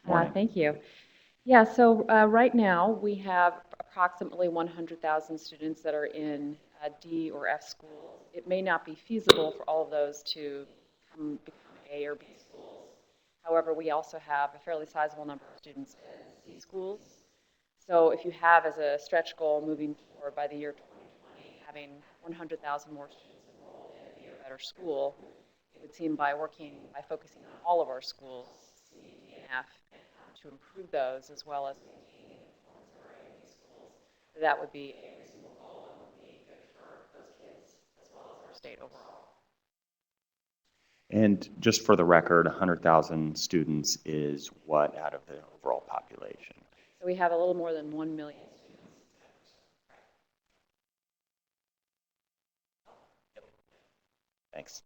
Morning. Thank you. Yeah, so right now we have approximately 100,000 students that are in D or F schools. It may not be feasible for all of those to become A or B schools. However, we also have a fairly sizable number of students in C schools. So if you have as a stretch goal moving forward by the year 2020, having 100,000 more students enrolled in a B or better school, it would seem by focusing on all of our schools, C, D, and F, to improve those as well as maintaining the performance of our A schools, that would be a reasonable goal and would be good for those kids as well as our state overall. And just for the record, 100,000 students is what out of the overall population? So we have a little more than 1 million students. Thanks.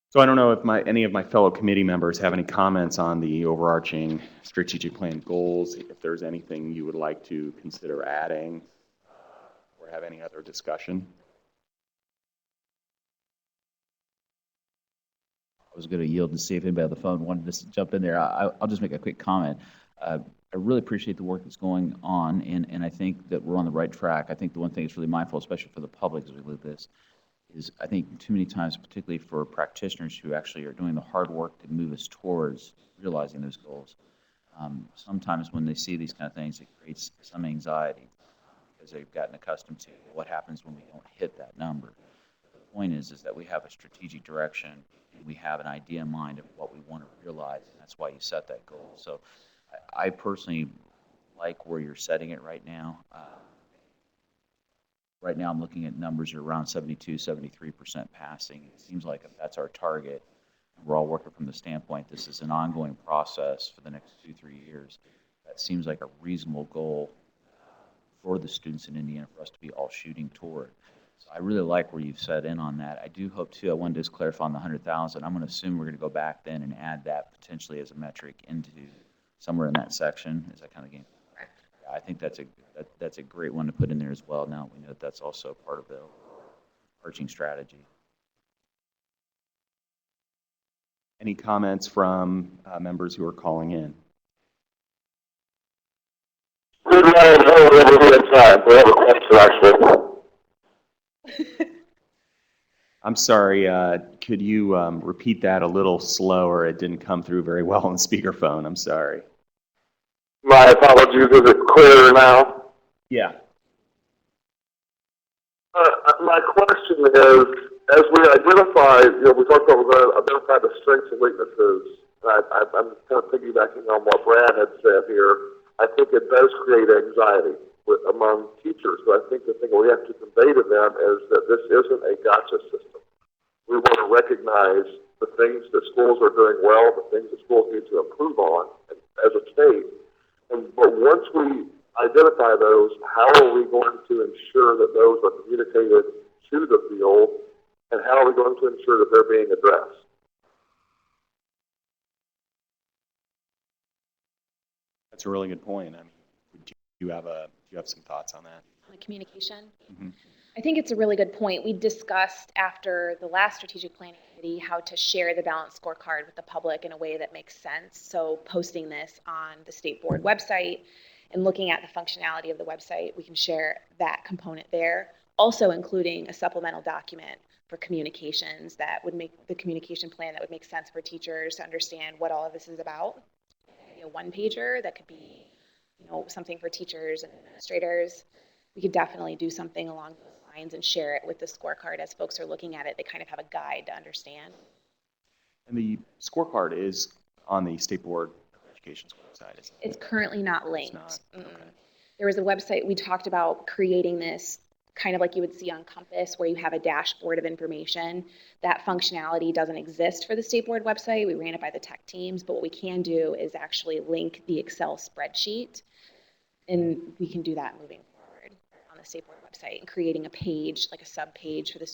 So I don't know if any of my fellow committee members have any comments on the overarching strategic plan goals, if there's anything you would like to consider adding or have any other discussion. I was going to yield and see if anybody on the phone wanted to jump in there. I'll just make a quick comment. I really appreciate the work that's going on, and I think that we're on the right track. I think the one thing that's really mindful, especially for the public as we look at this, is I think too many times, particularly for practitioners who actually are doing the hard work to move us towards realizing those goals, sometimes when they see these kind of things, it creates some anxiety because they've gotten accustomed to what happens when we don't hit that number. The point is that we have a strategic direction, and we have an idea in mind of what we want to realize, and that's why you set that goal. So I personally like where you're setting it right now. Right now I'm looking at numbers around 72, 73% passing. It seems like if that's our target, and we're all working from the standpoint this is an ongoing process for the next 2-3 years, that seems like a reasonable goal for the students in Indiana for us to be all shooting toward. So I really like where you've set in on that. I do hope too, I wanted to just clarify on the 100,000. I'm going to assume we're going to go back then and add that potentially as a metric into somewhere in that section. Is that kind of game? I think that's a great one to put in there as well. Now we know that that's also part of the arching strategy. Any comments from members who are calling in? Good morning. We have a question, actually. I'm sorry, could you repeat that a little slower? It didn't come through very well on the speakerphone. I'm sorry. My apologies. Is it clearer now? Yeah. My question is, as we identify, we talked about we're going to identify the strengths and weaknesses. I'm kind of piggybacking on what Brad had said here. I think it does create anxiety among teachers, but I think the thing we have to convey to them is that this isn't a gotcha system. We want to recognize the things that schools are doing well, the things that schools need to improve on as a state. But once we identify those, how are we going to ensure that those are communicated to the field, and how are we going to ensure that they're being addressed? That's a really good point. I mean, do you have some thoughts on that? The communication. Mm-hmm. I think it's a really good point. We discussed after the last strategic planning committee how to share the balanced scorecard with the public in a way that makes sense. So posting this on the state board website and looking at the functionality of the website, we can share that component there. Also including a supplemental document for communications that would make the communication plan that would make sense for teachers to understand what all of this is about. A one-pager that could be, something for teachers and administrators. We could definitely do something along those lines and share it with the scorecard as folks are looking at it. They kind of have a guide to understand. And the scorecard is on the State Board of Education's website, isn't it? It's currently not linked. It's not. Okay. There was a website, we talked about creating this kind of like you would see on Compass where you have a dashboard of information. That functionality doesn't exist for the State Board website. We ran it by the tech teams, but what we can do is actually link the Excel spreadsheet, and we can do that moving forward on the State Board website and creating a page, like a sub-page for the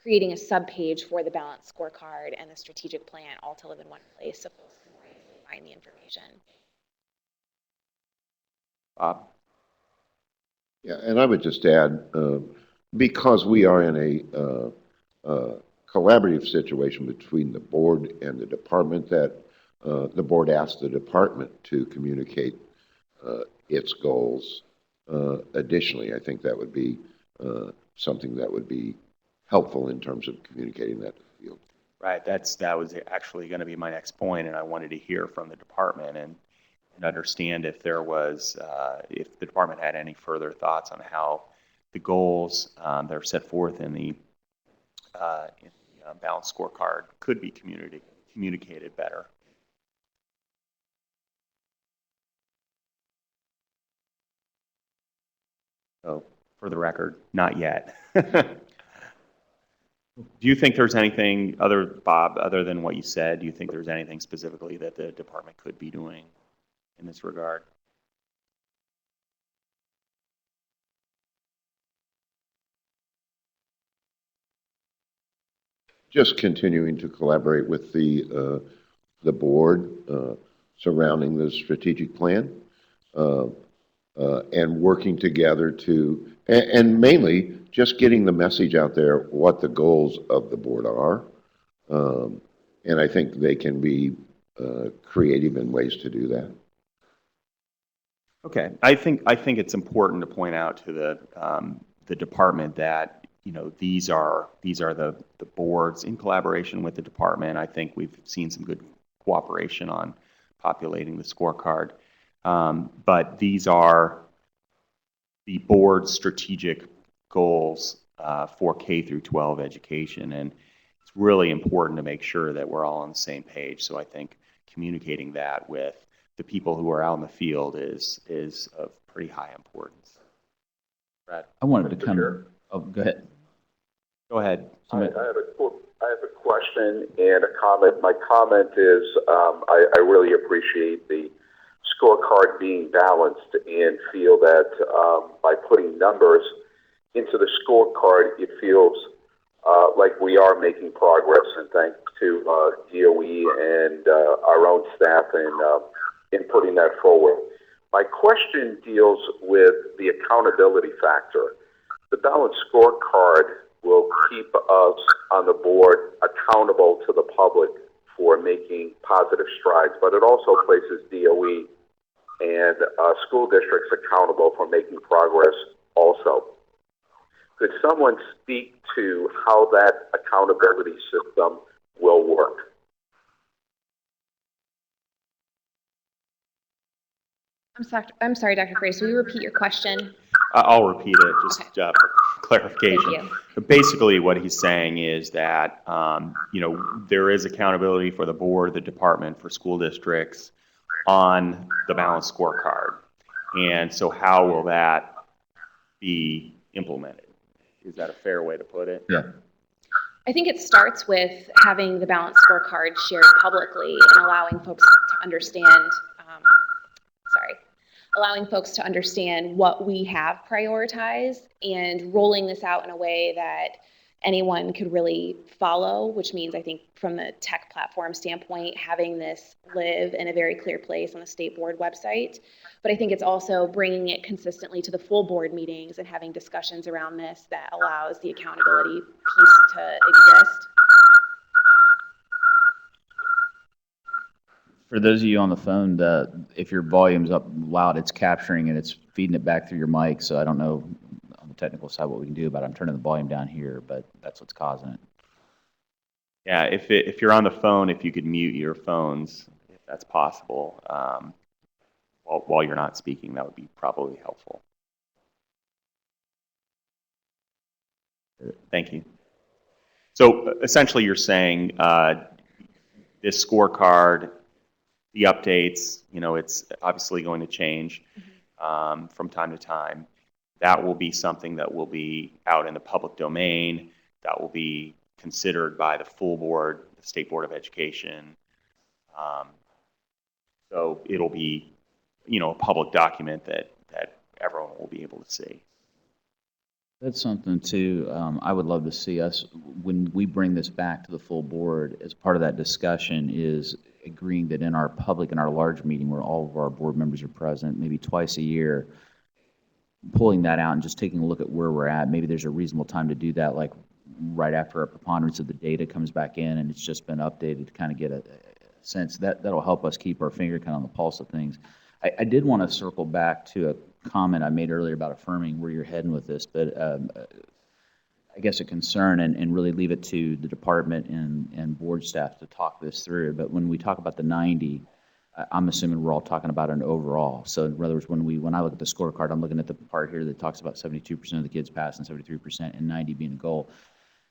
creating a sub-page for the balanced scorecard and the strategic plan all to live in one place so folks can more easily find the information. Bob? Yeah, and I would just add, because we are in collaborative situation between the board and the department that the board asked the department to communicate its goals. Additionally, I think that would be something that would be helpful in terms of communicating that to the field. Right, that was actually going to be my next point, and I wanted to hear from the department and understand if there was, if the department had any further thoughts on how the goals that are set forth in the balanced scorecard could be communicated better. So, for the record, not yet. Do you think there's anything Bob, other than what you said, do you think there's anything specifically that the department could be doing in this regard? Just continuing to collaborate with the board surrounding the strategic plan, and working together to, and mainly just getting the message out there what the goals of the board are. And I think they can be creative in ways to do that. Okay, I think it's important to point out to the department that, you know, these are the boards in collaboration with the department. I think we've seen some good cooperation on populating the scorecard. But these are the board's strategic goals for K through 12 education, and it's really important to make sure that we're all on the same page. So I think communicating that with the people who are out in the field is of pretty high importance. Brad? I wanted to come. Oh, go ahead. Go ahead. I have a question and a comment. My comment is I really appreciate the scorecard being balanced and feel that by putting numbers into the scorecard, it feels like we are making progress. And thanks to DOE and our own staff in putting that forward. My question deals with the accountability factor. The balanced scorecard will keep us on the board accountable to the public for making positive strides, but it also places DOE and school districts accountable for making progress also. Could someone speak to how that accountability system will work? I'm sorry, Dr. Grace, will you repeat your question? I'll repeat it just for clarification. Thank you. Basically, what he's saying is that you know, there is accountability for the board, the department, for school districts on the balanced scorecard, and so how will that be implemented? Is that a fair way to put it? Yeah. I think it starts with having the balanced scorecard shared publicly and allowing folks to understand, what we have prioritized and rolling this out in a way that anyone could really follow, which means I think from the tech platform standpoint, having this live in a very clear place on the state board website. But I think it's also bringing it consistently to the full board meetings and having discussions around this that allows the accountability piece to exist. For those of you on the phone, if your volume's up loud, it's capturing and it's feeding it back through your mic. So I don't know on the technical side what we can do about it. I'm turning the volume down here, but that's what's causing it. Yeah, if you're on the phone, if you could mute your phones, if that's possible, while you're not speaking, that would be probably helpful. Thank you. So essentially, you're saying this scorecard, the updates, you know, it's obviously going to change from time to time. That will be something that will be out in the public domain, that will be considered by the full board, the State Board of Education. So it'll be, you know, a public document that everyone will be able to see. That's something too, I would love to see us, when we bring this back to the full board, as part of that discussion is agreeing that in our large meeting where all of our board members are present, maybe twice a year, pulling that out and just taking a look at where we're at. Maybe there's a reasonable time to do that, like right after a preponderance of the data comes back in and it's just been updated to kind of get a sense. That'll help us keep our finger kind of on the pulse of things. I did want to circle back to a comment I made earlier about affirming where you're heading with this, but I guess a concern, and really leave it to the department and board staff to talk this through. But when we talk about the 90, I'm assuming we're all talking about an overall. So in other words, when I look at the scorecard, I'm looking at the part here that talks about 72% of the kids passing, 73%, and 90 being a goal.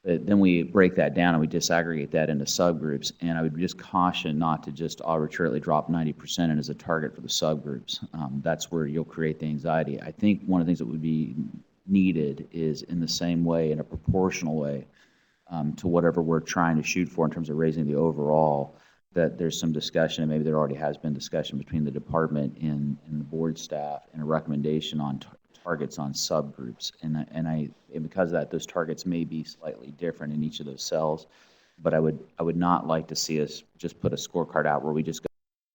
But then we break that down and we disaggregate that into subgroups. And I would just caution not to just arbitrarily drop 90% in as a target for the subgroups. That's where you'll create the anxiety. I think one of the things that would be needed is in the same way, in a proportional way, to whatever we're trying to shoot for in terms of raising the overall, that there's some discussion, and maybe there already has been discussion between the department and the board staff, and a recommendation on targets on subgroups. And because of that, those targets may be slightly different in each of those cells, but I would not like to see us just put a scorecard out where we just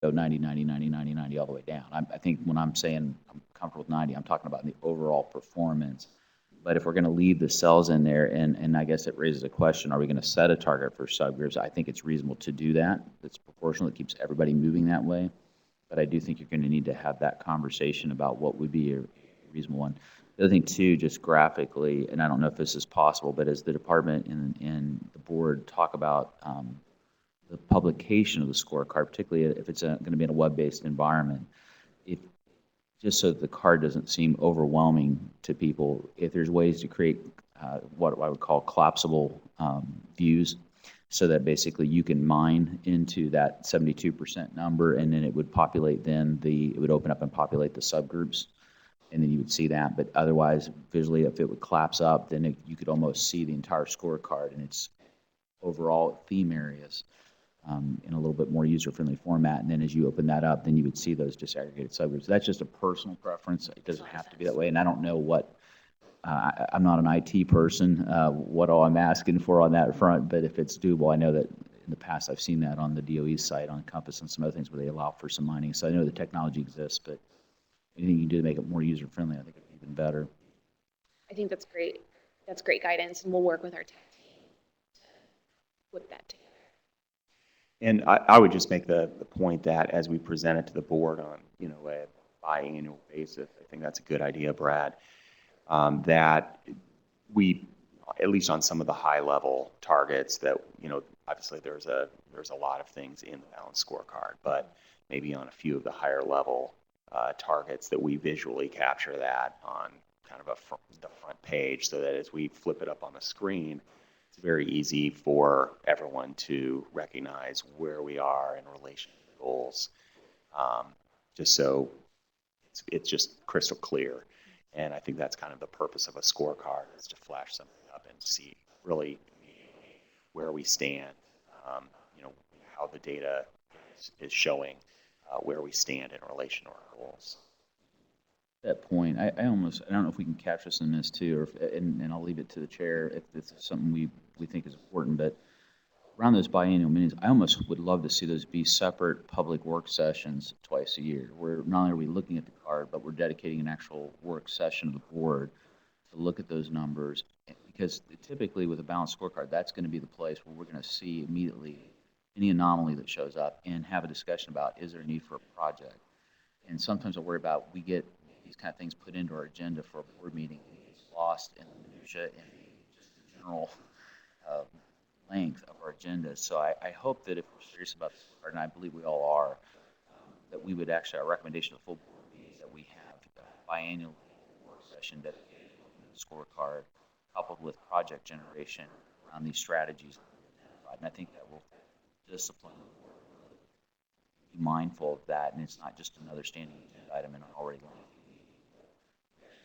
go 90, 90, 90, 90, 90 all the way down. I think when I'm saying I'm comfortable with 90, I'm talking about the overall performance. But if we're going to leave the cells in there, and I guess it raises a question, are we going to set a target for subgroups? I think it's reasonable to do that. It's proportional. It keeps everybody moving that way. But I do think you're going to need to have that conversation about what would be a reasonable one. The other thing, too, just graphically, and I don't know if this is possible, but as the department and the board talk about the publication of the scorecard, particularly if it's going to be in a web-based environment, just so that the card doesn't seem overwhelming to people, if there's ways to create what I would call collapsible views, so that basically you can mine into that 72% number, and then it would populate it would open up and populate the subgroups, and then you would see that. But otherwise, visually, if it would collapse up, then you could almost see the entire scorecard and its overall theme areas. In a little bit more user-friendly format, and then as you open that up, then you would see those disaggregated subgroups. That's just a personal preference. It doesn't have to be that way, and I don't know what, I'm not an IT person, what all I'm asking for on that front, but if it's doable, I know that in the past I've seen that on the DOE site, on Compass and some other things where they allow for some mining. So I know the technology exists, but anything you can do to make it more user-friendly, I think it'd be even better. I think that's great. That's great guidance, and we'll work with our tech team to whip that together. And I would just make the point that as we present it to the board on, a biannual basis, I think that's a good idea, Brad, that we, at least on some of the high level targets that, obviously there's a lot of things in the balanced scorecard, but maybe on a few of the higher level targets that we visually capture that on kind of the front page, so that as we flip it up on the screen, it's very easy for everyone to recognize where we are in relation to the goals, just so it's just crystal clear. And I think that's kind of the purpose of a scorecard, is to flash something up and see really where we stand, how the data is showing where we stand in relation to our goals. That point, I don't know if we can capture this in this too, and I'll leave it to the chair if this is something we think is important, but around those biannual meetings, I almost would love to see those be separate public work sessions twice a year, where not only are we looking at the card, but we're dedicating an actual work session of the board to look at those numbers, because typically with a balanced scorecard, that's going to be the place where we're going to see immediately any anomaly that shows up and have a discussion about, is there a need for a project? And sometimes I worry about, we get these kind of things put into our agenda for a board meeting, and it gets lost in the minutia and just the general length of our agenda. So I hope that if we're serious about this, and I believe we all are, that we would actually, our recommendation to the full board meeting, that we have a biannual work session dedicated to the scorecard, coupled with project generation on these strategies. And I think that will discipline the board, be mindful of that, and it's not just another standing agenda item in an already long meeting.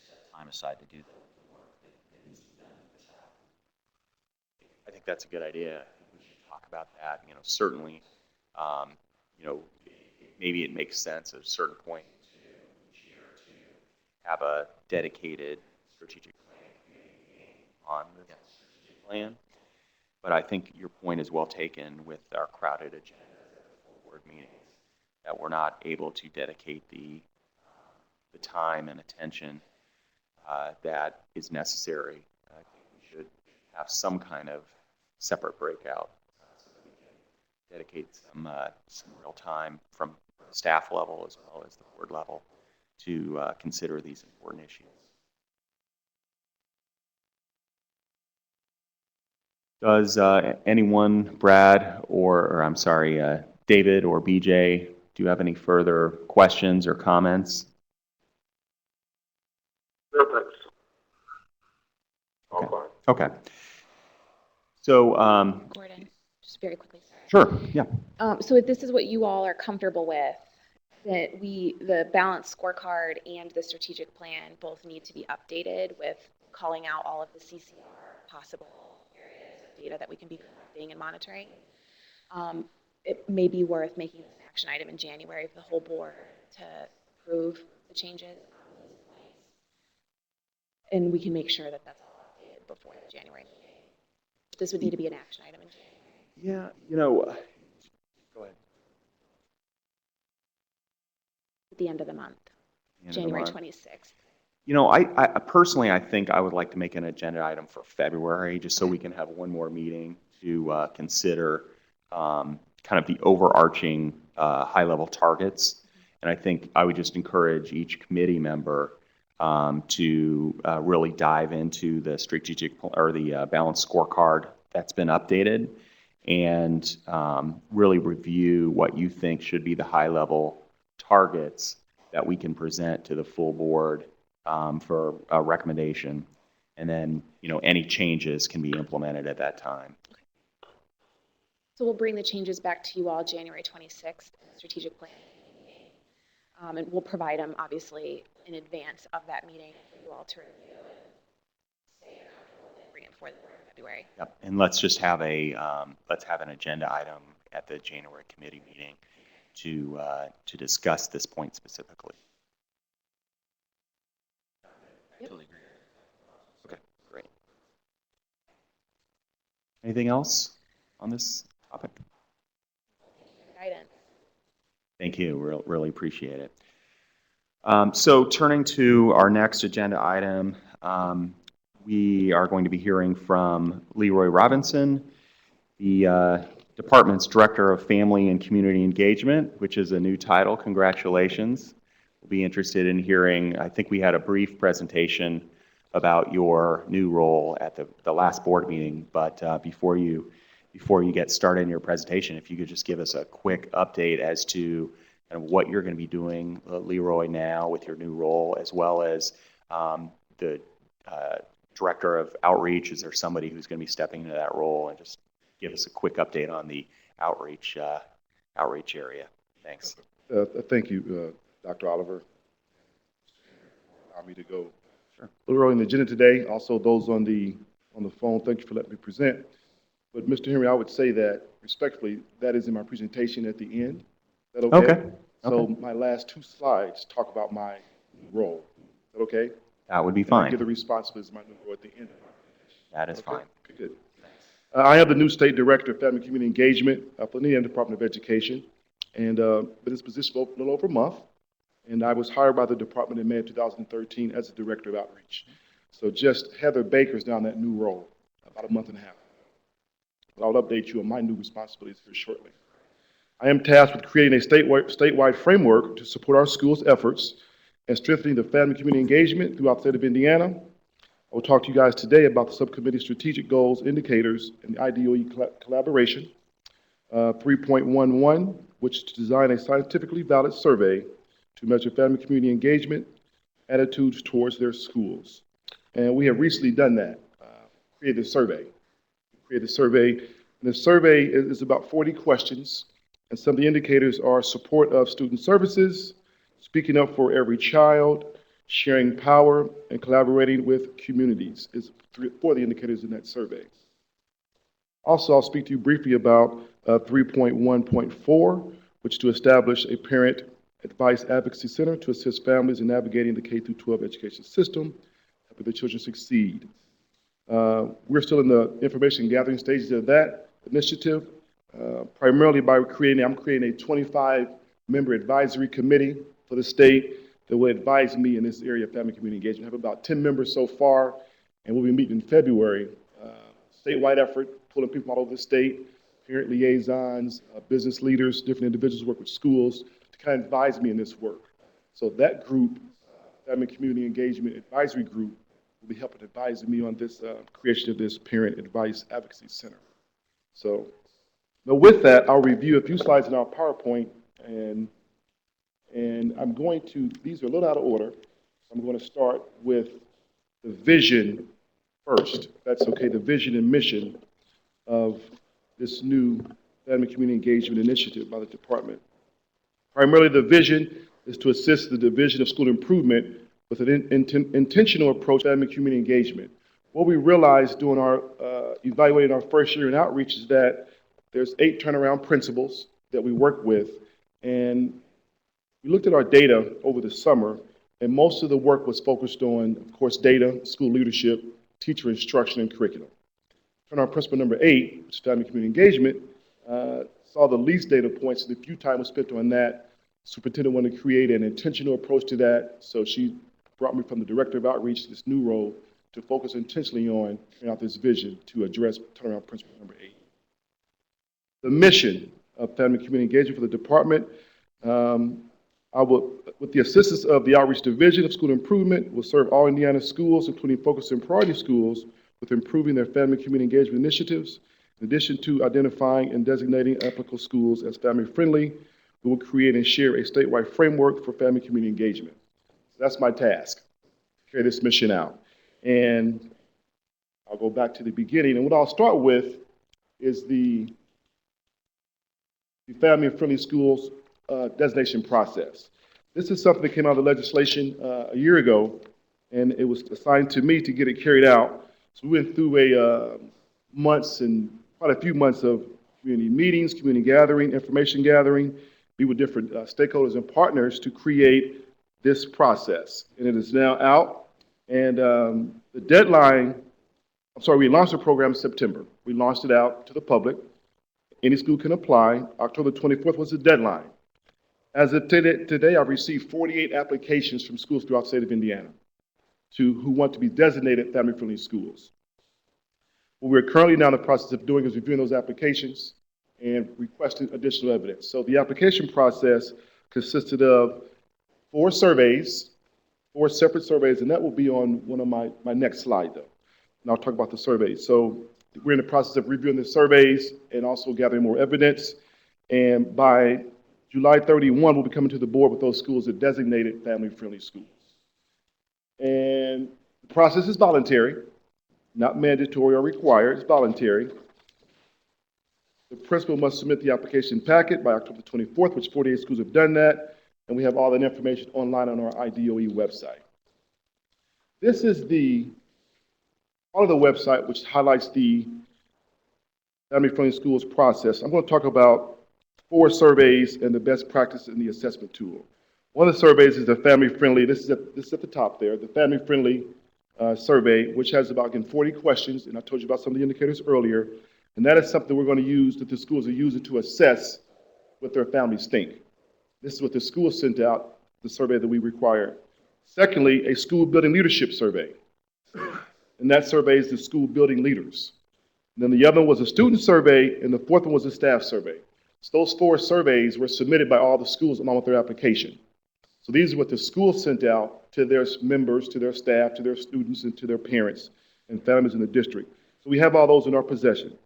Set time aside to do that. I think that's a good idea. We should talk about that. Certainly, maybe it makes sense at a certain point to have a dedicated strategic plan on the strategic plan. But I think your point is well taken with our crowded agenda for board meetings, that we're not able to dedicate the time and attention that is necessary. I think we should have some kind of separate breakout. So that we can dedicate some real time from staff level as well as the board level to consider these important issues. Does anyone, Brad, or I'm sorry, David or BJ, do you have any further questions or comments? No, thanks. Okay. All fine. Okay. So, Gordon, just very quickly. sure, yeah. So if this is what you all are comfortable with, that the balanced scorecard and the strategic plan both need to be updated with calling out all of the CCR possible areas of data that we can be collecting and monitoring. It may be worth making an action item in January for the whole board to approve the changes. And we can make sure that that's all updated before the January meeting. This would need to be an action item in January. Yeah, go ahead. At the end of the month, End of the January month. 26th. I personally, I think I would like to make an agenda item for February, just so we can have one more meeting to consider kind of the overarching high-level targets. And I think I would just encourage each committee member to really dive into the strategic or the balanced scorecard that's been updated, and really review what you think should be the high-level targets that we can present to the full board for a recommendation. And then, any changes can be implemented at that time. So we'll bring the changes back to you all January 26th, strategic plan. And we'll provide them, obviously, in advance of that meeting for you all to review and stay comfortable and bring it forward in February. Yep. And let's just have an agenda item at the January committee meeting to discuss this point specifically. Yep. Totally agree. Okay, great. Anything else on this topic? Guidance. Thank you. Really appreciate it. So turning to our next agenda item, we are going to be hearing from Leroy Robinson, the department's Director of Family and Community Engagement, which is a new title. Congratulations. We'll be interested in hearing, I think we had a brief presentation about your new role at the last board meeting, but before you get started in your presentation, if you could just give us a quick update as to kind of what you're going to be doing, Leroy, now with your new role, as well as the Director of Outreach. Is there somebody who's going to be stepping into that role? And just give us a quick update on the outreach area. Thanks. Thank you, Dr. Oliver. Allow me to go Sure. a little early in the agenda today. Also, those on the phone, thank you for letting me present. But Mr. Henry, I would say that respectfully, that is in my presentation at the end. Is that okay? Okay. So my last two slides talk about my role. Is that okay? That would be And I give fine. the responsibilities of my new role at the end. That is Okay? fine. Okay, good. I am the new State Director of Family and Community Engagement for the Indiana Department of Education, and been in this position for a little over a month. And I was hired by the department in May of 2013 as the Director of Outreach. So just Heather Baker's now in that new role, about a month and a half. But I'll update you on my new responsibilities here shortly. I am tasked with creating a statewide framework to support our schools' efforts and strengthening the family community engagement throughout the state of Indiana. I will talk to you guys today about the subcommittee's strategic goals, indicators, and the IDOE collaboration. 3.11, which is to design a scientifically valid survey to measure family community engagement, attitudes towards their schools. And we have recently done that, created a survey. And the survey is about 40 questions, and some of the indicators are support of student services, speaking up for every child, sharing power, and collaborating with communities is four of the indicators in that survey. Also, I'll speak to you briefly about 3.1.4, which is to establish a parent advice advocacy center to assist families in navigating the K-12 education system, helping their children succeed. We're still in the information gathering stages of that initiative, primarily by I'm creating a 25-member advisory committee for the state that will advise me in this area of family community engagement. I have about 10 members so far, and we'll be meeting in February, statewide effort, pulling people all over the state, parent liaisons, business leaders, different individuals who work with schools to kind of advise me in this work. So that group, Family Community Engagement Advisory Group, will be helping advise me on this creation of this Parent Advice Advocacy Center. So now with that, I'll review a few slides in our PowerPoint, and I'm going to, these are a little out of order. I'm going to start with the vision first. That's okay, the vision and mission of this new Family Community Engagement Initiative by the department. Primarily, the vision is to assist the Division of School Improvement with an intentional approach to family community engagement. What we realized during our evaluating our first year in outreach is that there's 8 turnaround principles that we work with, and we looked at our data over the summer, and most of the work was focused on, of course, data, school leadership, teacher instruction, and curriculum. Turnaround principle number 8, which is family community engagement, saw the least data points, and the few time was spent on that. Superintendent wanted to create an intentional approach to that, so she brought me from the Director of Outreach to this new role to focus intentionally on carrying out this vision to address turnaround principle number 8. The mission of family community engagement for the department, I will, with the assistance of the Outreach Division of School Improvement, will serve all Indiana schools, including focus and priority schools, with improving their family community engagement initiatives. In addition to identifying and designating applicable schools as family-friendly, we will create and share a statewide framework for family community engagement. So that's my task, to carry this mission out. And I'll go back to the beginning. And what I'll start with is the family-friendly schools designation process. This is something that came out of the legislation a year ago, and it was assigned to me to get it carried out. So we went through quite a few months of community meetings, community gathering, information gathering, meet with different stakeholders and partners to create this process. And it is now out. And the deadline, we launched the program in September. We launched it out to the public. Any school can apply. October 24th was the deadline. As of today, I've received 48 applications from schools throughout the state of Indiana who want to be designated family-friendly schools. What we're currently now in the process of doing is reviewing those applications and requesting additional evidence. So the application process consisted of 4 surveys, 4 separate surveys, and that will be on one of my next slide, though. And I'll talk about the surveys. So we're in the process of reviewing the surveys and also gathering more evidence. And by July 31, we'll be coming to the board with those schools that designated family-friendly schools. And the process is voluntary, not mandatory or required. It's voluntary. The principal must submit the application packet by October 24th, which 48 schools have done that, and we have all that information online on our IDOE website. This is part of the website which highlights the family-friendly schools process. I'm going to talk about 4 surveys and the best practice in the assessment tool. One of the surveys is the family-friendly, this is at the top there, the family-friendly survey, which has about 40 questions, and I told you about some of the indicators earlier, and that is something we're going to use, that the schools are using to assess what their families think. This is what the school sent out, the survey that we require. Secondly, a school building leadership survey, and that survey is the school building leaders. And then the other one was a student survey, and the 4th one was a staff survey. So those 4 surveys were submitted by all the schools along with their application. So these are what the schools sent out to their members, to their staff, to their students, and to their parents and families in the district. So we have all those in our possession.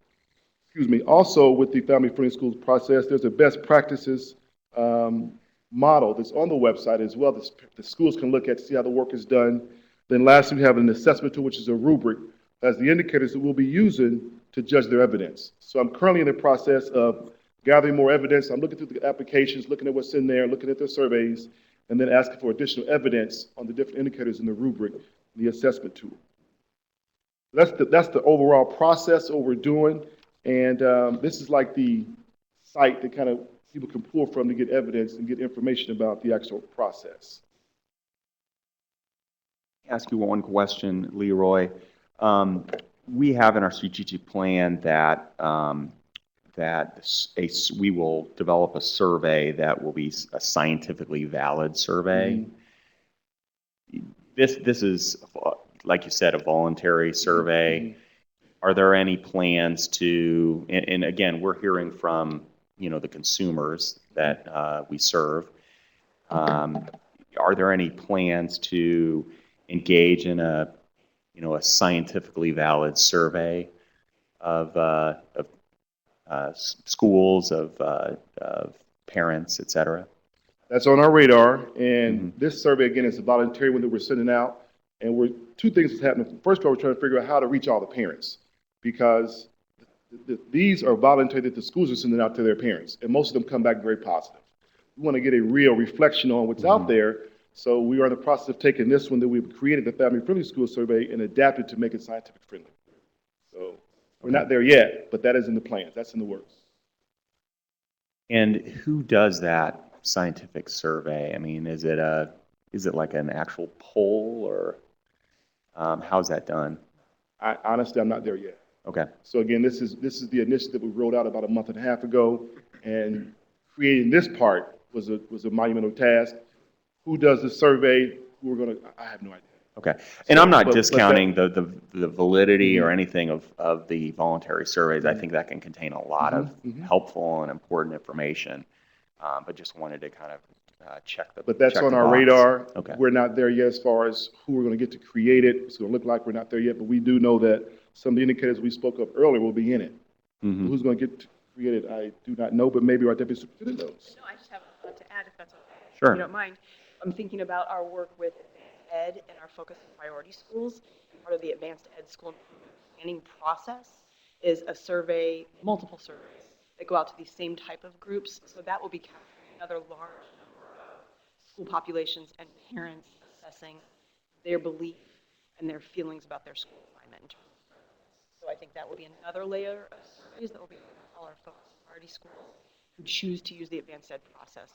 Also, with the family-friendly schools process, there's a best practices model that's on the website as well that the schools can look at to see how the work is done. Then lastly, we have an assessment tool, which is a rubric, as the indicators that we'll be using to judge their evidence. So I'm currently in the process of gathering more evidence. I'm looking through the applications, looking at what's in there, looking at their surveys, and then asking for additional evidence on the different indicators in the rubric, the assessment tool. That's the overall process, what we're doing, and this is like the site that kind of people can pull from to get evidence and get information about the actual process. Ask you one question, Leroy. We have in our strategic plan that we will develop a survey that will be a scientifically valid survey. Mm-hmm. This is, like you said, a voluntary survey. are there any plans to, and again, we're hearing from, the consumers that we serve. Are there any plans to engage in a scientifically valid survey of schools, of parents, et cetera? That's on our radar, and this survey, again, is a voluntary one that we're sending out, and two things is happening. First of all, we're trying to figure out how to reach all the parents, because these are voluntary that the schools are sending out to their parents, and most of them come back very positive. We want to get a real reflection on what's out there, so we are in the process of taking this one that we've created, the family-friendly school survey, and adapted to make it scientific friendly. So we're not there yet, but that is in the plans. That's in the works. And who does that scientific survey? I mean, is it like an actual poll, or how's that done? Honestly, I'm not there yet. Okay. So again, this is the initiative we rolled out about a month and a half ago, and creating this part was a monumental task. Who does the survey? I have no idea. Okay. And I'm not but discounting the validity or anything of the voluntary surveys. I think that can contain a lot of helpful and important information. But just wanted to kind of check the But that's check on the our box. radar. Okay. We're not there yet as far as who we're going to get to create it. It's going to look like we're not there yet, but we do know that some of the indicators we spoke of earlier will be in it. Who's going to get to create it, I do not know, but maybe our deputy superintendent knows. No, I just have a lot to add, if that's okay. Sure. If you don't mind. I'm thinking about our work with ed and our focus on priority schools. Part of the advanced ed school improvement planning process is a survey, multiple surveys that go out to these same type of groups. So that will be capturing another large number of school populations and parents assessing their belief and their feelings about their school climate in terms of progress. So I think that will be another layer of surveys that will be all our focus on priority schools who choose to use the advanced ed process.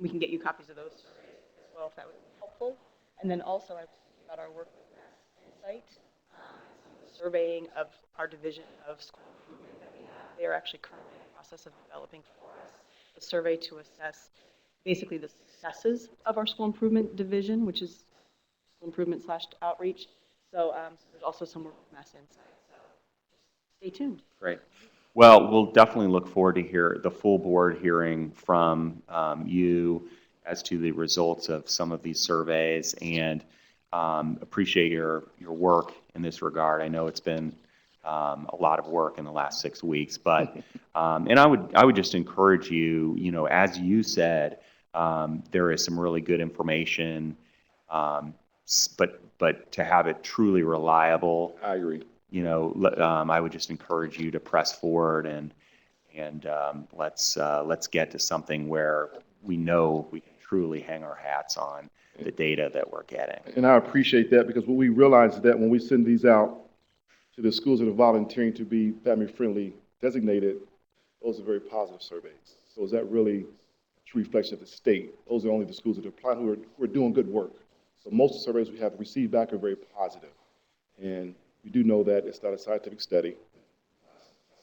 We can get you copies of those surveys as well if that would be helpful. And then also I was thinking about our work with Insight, surveying of our division of school improvement that we have. They are actually currently in the process of developing for us a survey to assess basically the successes of our school improvement division, which is school improvement / outreach. So there's also some work with Mass Insight. So stay tuned. Great. Well, we'll definitely look forward to hear the full board hearing from you as to the results of some of these surveys, and appreciate your work in this regard. I know it's been a lot of work in the last 6 weeks, but and I would just encourage you, as you said, there is some really good information, but to have it truly reliable. I agree. I would just encourage you to press forward and let's get to something where we know we can truly hang our hats on the data that we're getting. And I appreciate that, because what we realize is that when we send these out to the schools that are volunteering to be family-friendly designated, those are very positive surveys. So is that really a true reflection of the state? Those are only the schools that are applying who are doing good work. So most of the surveys we have received back are very positive. And we do know that it's not a scientific study,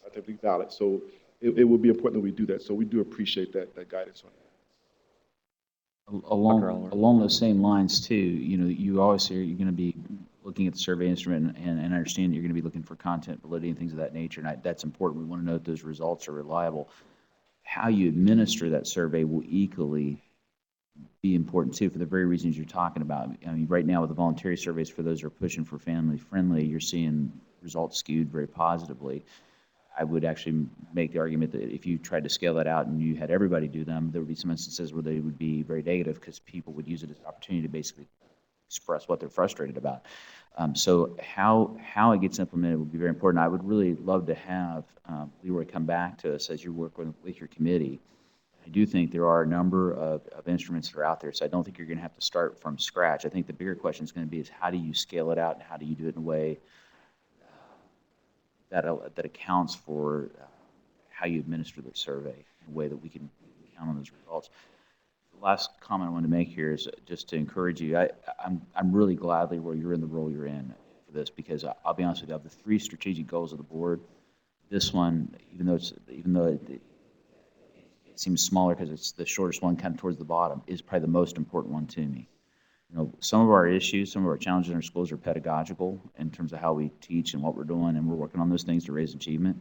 scientifically valid. So it would be important that we do that. So we do appreciate that guidance on that. Along those same lines too, you always say you're going to be looking at the survey instrument, and I understand that you're going to be looking for content validity and things of that nature, and that's important. We want to know that those results are reliable. How you administer that survey will equally be important too, for the very reasons you're talking about. I mean, right now with the voluntary surveys, for those who are pushing for family friendly, you're seeing results skewed very positively. I would actually make the argument that if you tried to scale that out and you had everybody do them, there would be some instances where they would be very negative, because people would use it as an opportunity to basically express what they're frustrated about. So how it gets implemented would be very important. I would really love to have Leroy come back to us as you work with your committee. I do think there are a number of instruments that are out there, so I don't think you're going to have to start from scratch. I think the bigger question is going to be is how do you scale it out, and how do you do it in a way that accounts for how you administer the survey in a way that we can count on those results. The last comment I want to make here is just to encourage you. I'm really glad, Leroy, you're in the role you're in for this, because I'll be honest with you, of the 3 strategic goals of the board, this one, even though it seems smaller because it's the shortest one, kind of towards the bottom, is probably the most important one to me. Some of our issues, some of our challenges in our schools are pedagogical in terms of how we teach and what we're doing, and we're working on those things to raise achievement.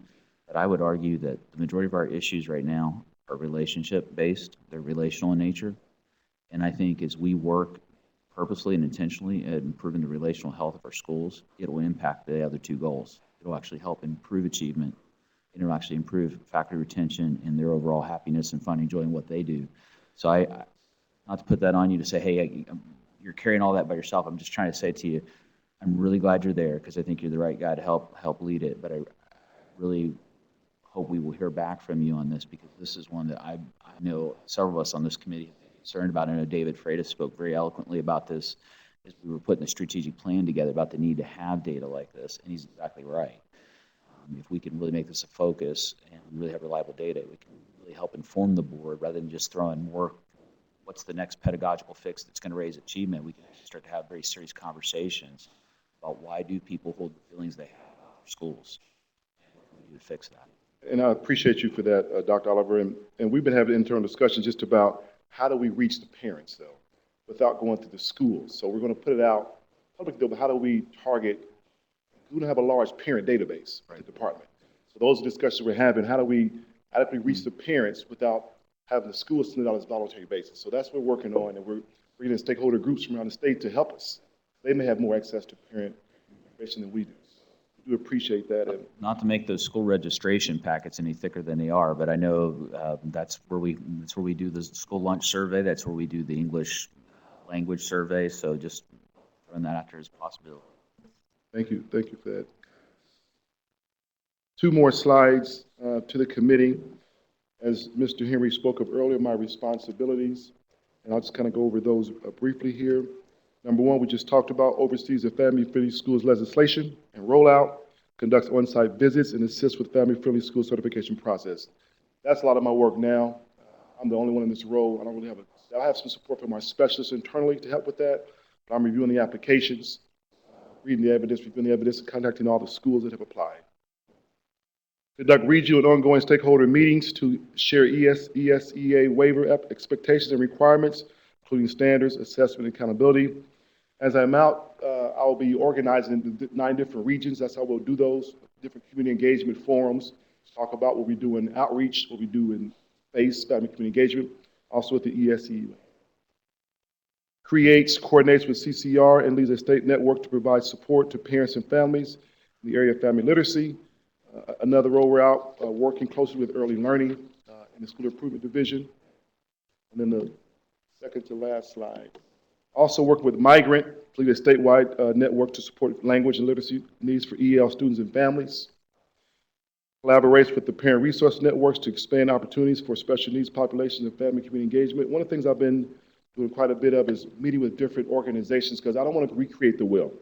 But I would argue that the majority of our issues right now are relationship-based. They're relational in nature. And I think as we work purposely and intentionally at improving the relational health of our schools, it will impact the other two goals. It'll actually help improve achievement, and it'll actually improve faculty retention and their overall happiness and finding joy in what they do. So not to put that on you to say, hey, you're carrying all that by yourself. I'm just trying to say to you, I'm really glad you're there because I think you're the right guy to help lead it. But I really hope we will hear back from you on this, because this is one that I know several of us on this committee are concerned about. I know David Freitas spoke very eloquently about this as we were putting the strategic plan together about the need to have data like this, and he's exactly right. If we can really make this a focus and really have reliable data, we can really help inform the board rather than just throwing more what's the next pedagogical fix that's going to raise achievement. We can actually start to have very serious conversations about why do people hold the feelings they have about their schools, and what can we do to fix that. And I appreciate you for that, Dr. Oliver. And we've been having internal discussions just about how do we reach the parents, though, without going through the schools. So we're going to put it out public, though, but how do we target? We don't have a large parent database, right, department. So those are discussions we're having. How do we reach the parents without having the schools send it out as a voluntary basis? So that's what we're working on, and we're bringing stakeholder groups from around the state to help us. They may have more access to parent information than we do. We do appreciate that. And not to make those school registration packets any thicker than they are, but I know that's where we do the school lunch survey. That's where we do the English language survey. So just throwing that out there as a possibility. Thank you for that. Two more slides to the committee. As Mr. Henry spoke of earlier, my responsibilities, and I'll just kind of go over those briefly here. Number one, we just talked about oversees the family-friendly schools legislation and rollout, conducts on-site visits, and assists with family-friendly school certification process. That's a lot of my work now. I'm the only one in this role. I don't really I have some support from our specialists internally to help with that, but I'm reviewing the applications, reading the evidence, reviewing the evidence, and contacting all the schools that have applied. Conduct regional and ongoing stakeholder meetings to share ESEA waiver expectations and requirements, including standards, assessment, and accountability. As I'm out, I'll be organizing in 9 different regions. That's how we'll do those, different community engagement forums, talk about what we do in outreach, what we do in FACE, family community engagement, also with the ESEA. Creates, coordinates with CCR, and leads a state network to provide support to parents and families in the area of family literacy. Another role we're out working closely with early learning in the school improvement division. And then the second to last slide. Also work with Migrant, lead a statewide network to support language and literacy needs for EL students and families. Collaborates with the parent resource networks to expand opportunities for special needs populations and family community engagement. One of the things I've been doing quite a bit of is meeting with different organizations, because I don't want to recreate the wheel.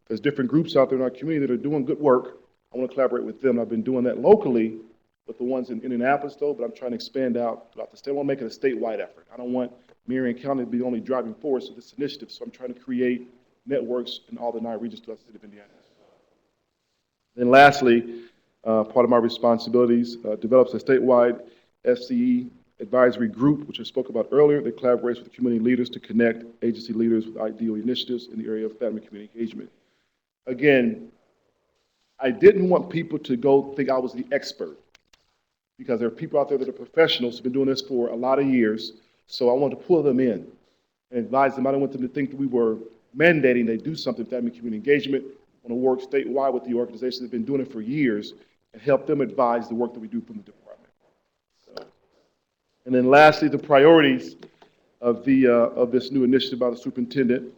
There's different groups out there in our community that are doing good work. I want to collaborate with them. I've been doing that locally with the ones in Indianapolis, though, but I'm trying to expand out throughout the state. I want to make it a statewide effort. I don't want Marion County to be the only driving force of this initiative, so I'm trying to create networks in all the 9 regions throughout the state of Indiana. Then lastly, part of my responsibilities, develops a statewide FCE advisory group, which I spoke about earlier, that collaborates with community leaders to connect agency leaders with ideal initiatives in the area of family community engagement. Again, I didn't want people to go think I was the expert, because there are people out there that are professionals who've been doing this for a lot of years. So I wanted to pull them in and advise them. I didn't want them to think that we were mandating they do something with family community engagement. I want to work statewide with the organizations that have been doing it for years and help them advise the work that we do from the department. So, and then lastly, the priorities of this new initiative by the superintendent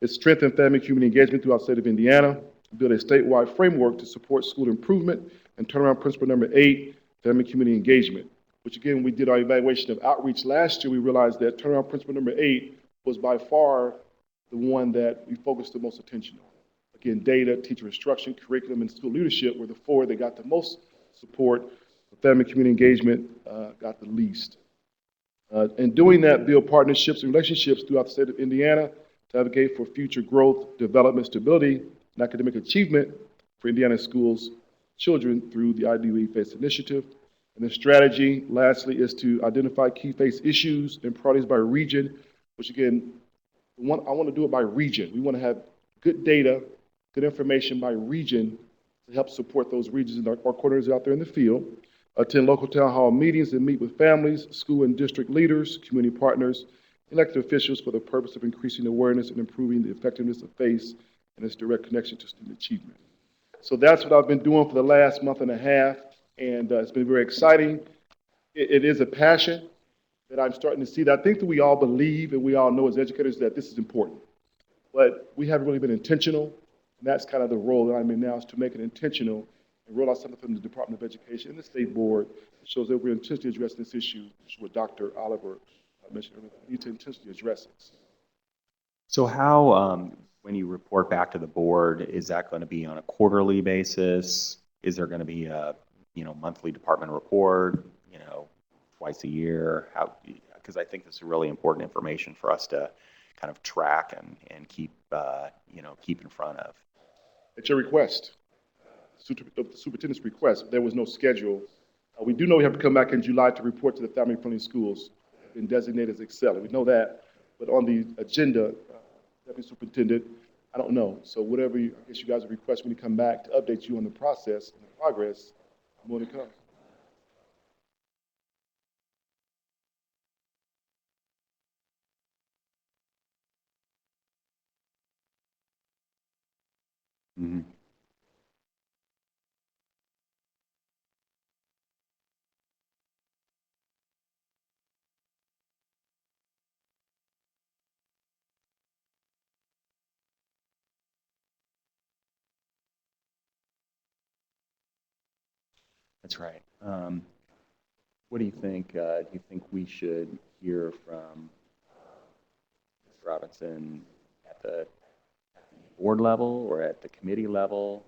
is strengthen family community engagement throughout the state of Indiana, build a statewide framework to support school improvement, and turnaround principle number 8, family community engagement, which again, we did our evaluation of outreach last year. We realized that turnaround principle number 8 was by far the one that we focused the most attention on. Again, data, teacher instruction, curriculum, and school leadership were the 4 that got the most support. Family community engagement got the least. In doing that, build partnerships and relationships throughout the state of Indiana to advocate for future growth, development, stability, and academic achievement for Indiana schools, children through the IDE FACE initiative. And the strategy, lastly, is to identify key FACE issues and priorities by region, which again, I want to do it by region. We want to have good data, good information by region to help support those regions and our coordinators out there in the field. Attend local town hall meetings and meet with families, school and district leaders, community partners, elected officials for the purpose of increasing awareness and improving the effectiveness of FACE and its direct connection to student achievement. So that's what I've been doing for the last month and a half, and it's been very exciting. It is a passion that I'm starting to see, that I think that we all believe and we all know as educators that this is important. But we haven't really been intentional, and that's kind of the role that I'm in now, is to make it intentional and roll out something from the Department of Education and the State Board that shows that we're intentionally addressing this issue, which is what Dr. Oliver mentioned earlier. We need to intentionally address it. So how, when you report back to the board, is that going to be on a quarterly basis? Is there going to be a, monthly department report, twice a year? How, because I think this is really important information for us to kind of track and keep, keep in front of. At your request, the superintendent's request, there was no schedule. We do know we have to come back in July to report to the family-friendly schools, been designated as excelling. We know that, but on the agenda, Deputy Superintendent, I don't know. So whatever I guess you guys would request when you come back to update you on the process and the progress, more to come. Mm-hmm. That's right. What do you think? Do you think we should hear from Ms. Robinson at the board level or at the committee level?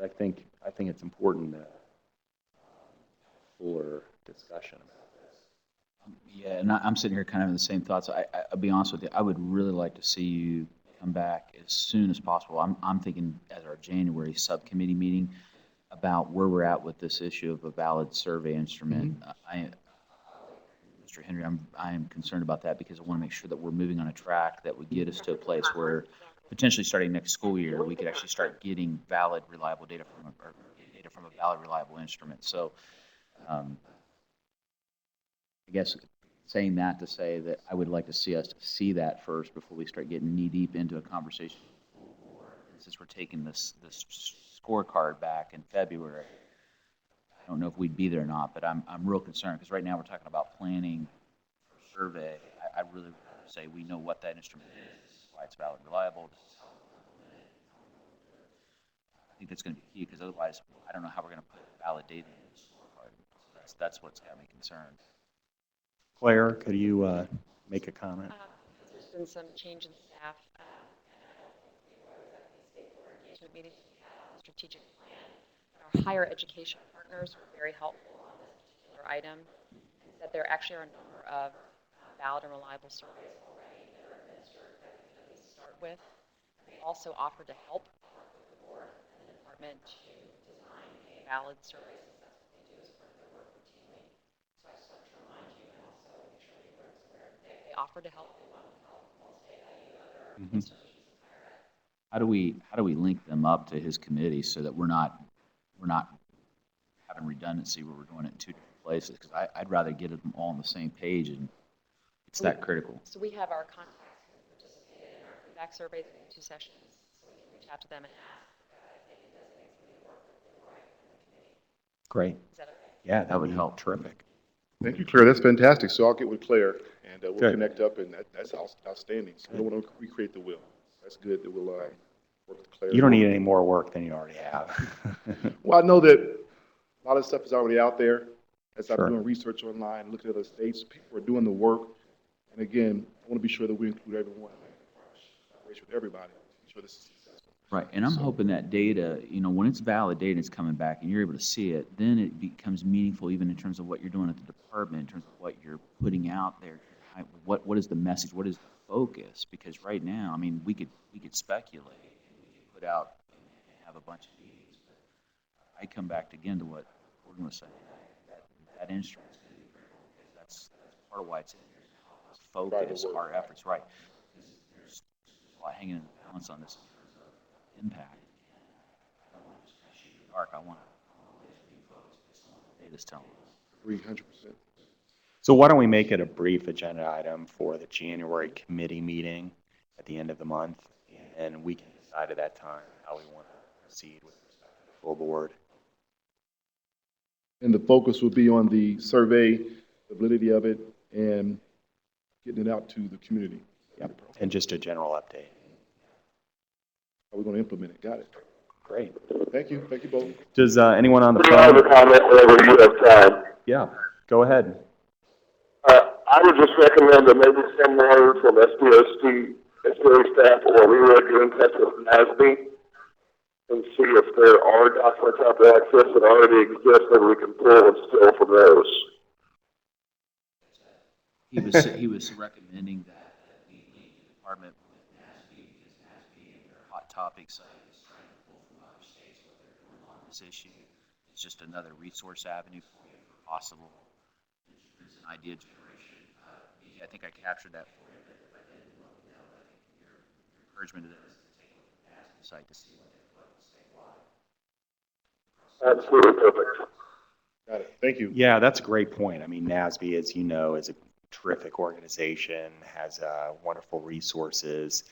I think it's important to have a fuller discussion about this. Yeah, and I'm sitting here kind of in the same thoughts. I'll be honest with you, I would really like to see you come back as soon as possible. I'm thinking at our January subcommittee meeting about where we're at with this issue of a valid survey instrument. Mr. Henry, I am concerned about that because I want to make sure that we're moving on a track that would get us to a place where potentially starting next school year, we could actually start getting valid, reliable data from a valid, reliable instrument. So I guess saying that to say that I would like to see us see that first before we start getting knee deep into a conversation. Since we're taking this scorecard back in February, I don't know if we'd be there or not, but I'm real concerned because right now we're talking about planning for survey. I really say we know what that instrument is, why it's valid, reliable. I think that's going to be key because otherwise I don't know how we're going to put valid data in this scorecard. That's what's got me concerned. Claire, could you make a comment? There's been some change in staff. Meeting strategic plan. Our higher education partners were very helpful on this particular item. That there actually are a number of valid and reliable surveys already that are administered that we start with. We also offer to help the board and the department to design a valid survey. That's what they do as part of their work routinely. So I just want to remind you and also make sure the board is aware that they offer to help. They want to help all state and other institutions. How do we link them up to his committee so that we're not having redundancy where we're doing it in two different places? Because I'd rather get them all on the same page, and it's that critical. So we have our contacts who participated in our feedback surveys in 2 sessions. So we can reach out to them and ask if they can designate some of the work with the right committee. Great. Is that okay? Yeah, that would help. Terrific. Thank you, Claire. That's fantastic. So I'll get with Claire and we'll Good. connect up, and that's outstanding. So we don't want to recreate the wheel. That's good that we'll work with Claire. You don't need any more work than you already have. Well, I know that a lot of stuff is already out there. As Sure. I'm doing research online, looking at other states, people are doing the work. And again, I want to be sure that we include everyone, with everybody, make sure this is successful. Right, and I'm hoping that data, when it's valid data, it's coming back and you're able to see it, then it becomes meaningful even in terms of what you're doing at the department, in terms of what you're putting out there. What is the message? What is the focus? Because right now, we could speculate and we could put out and have a bunch of meetings. But I come back again to what Gordon was saying. That instrument is going to be critical because that's part of why it's in here. Focus our efforts, right? a lot hanging in the balance on this impact. I don't want to just kind of shoot in the dark. I want to pay this tone. 300%. So why don't we make it a brief agenda item for the January committee meeting at the end of the month, and we can decide at that time how we want to proceed with respect to the full board. And the focus will be on the survey, the validity of it, and getting it out to the community. Yep. And just a general update. How we're going to implement it. Got it. Great. Thank you. Thank you both. Does anyone on the I have a phone? comment whenever you have time. Yeah, go ahead. I would just recommend that maybe someone from SBOE staff or we would get in touch with NASB and see if there are documents out there access that already exist that we can pull and steal from those. He was recommending that the department with NASB, because NASB and their hot topics, is trying to pull from other states where they're working on this issue. It's just another resource avenue for you for possible idea generation. I think I captured that for you, but I didn't look it up. I think your encouragement to this is to take a look at the site to see what they've done statewide. Absolutely perfect. Got it. Thank you. Yeah, that's a great point. I mean, NASB, as you know, is a terrific organization, has wonderful resources.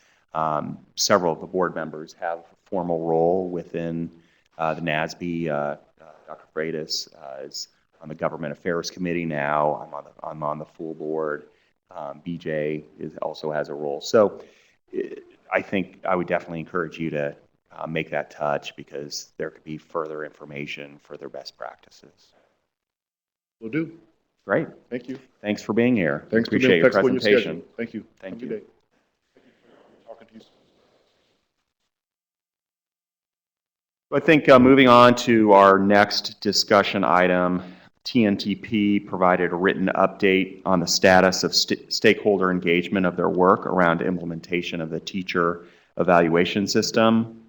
Several of the board members have a formal role within the NASB. Dr. Freitas is on the Government Affairs Committee now. I'm on the full board. BJ also has a role. So I think I would definitely encourage you to make that touch, because there could be further information, further best practices. Will do. Great. Thank you. Thanks for being here. Thanks for Appreciate being your flexible in your presentation. schedule. Thank you. Thank Have a you. good day. Talking to you soon. I think moving on to our next discussion item, TNTP provided a written update on the status of stakeholder engagement of their work around implementation of the teacher evaluation system.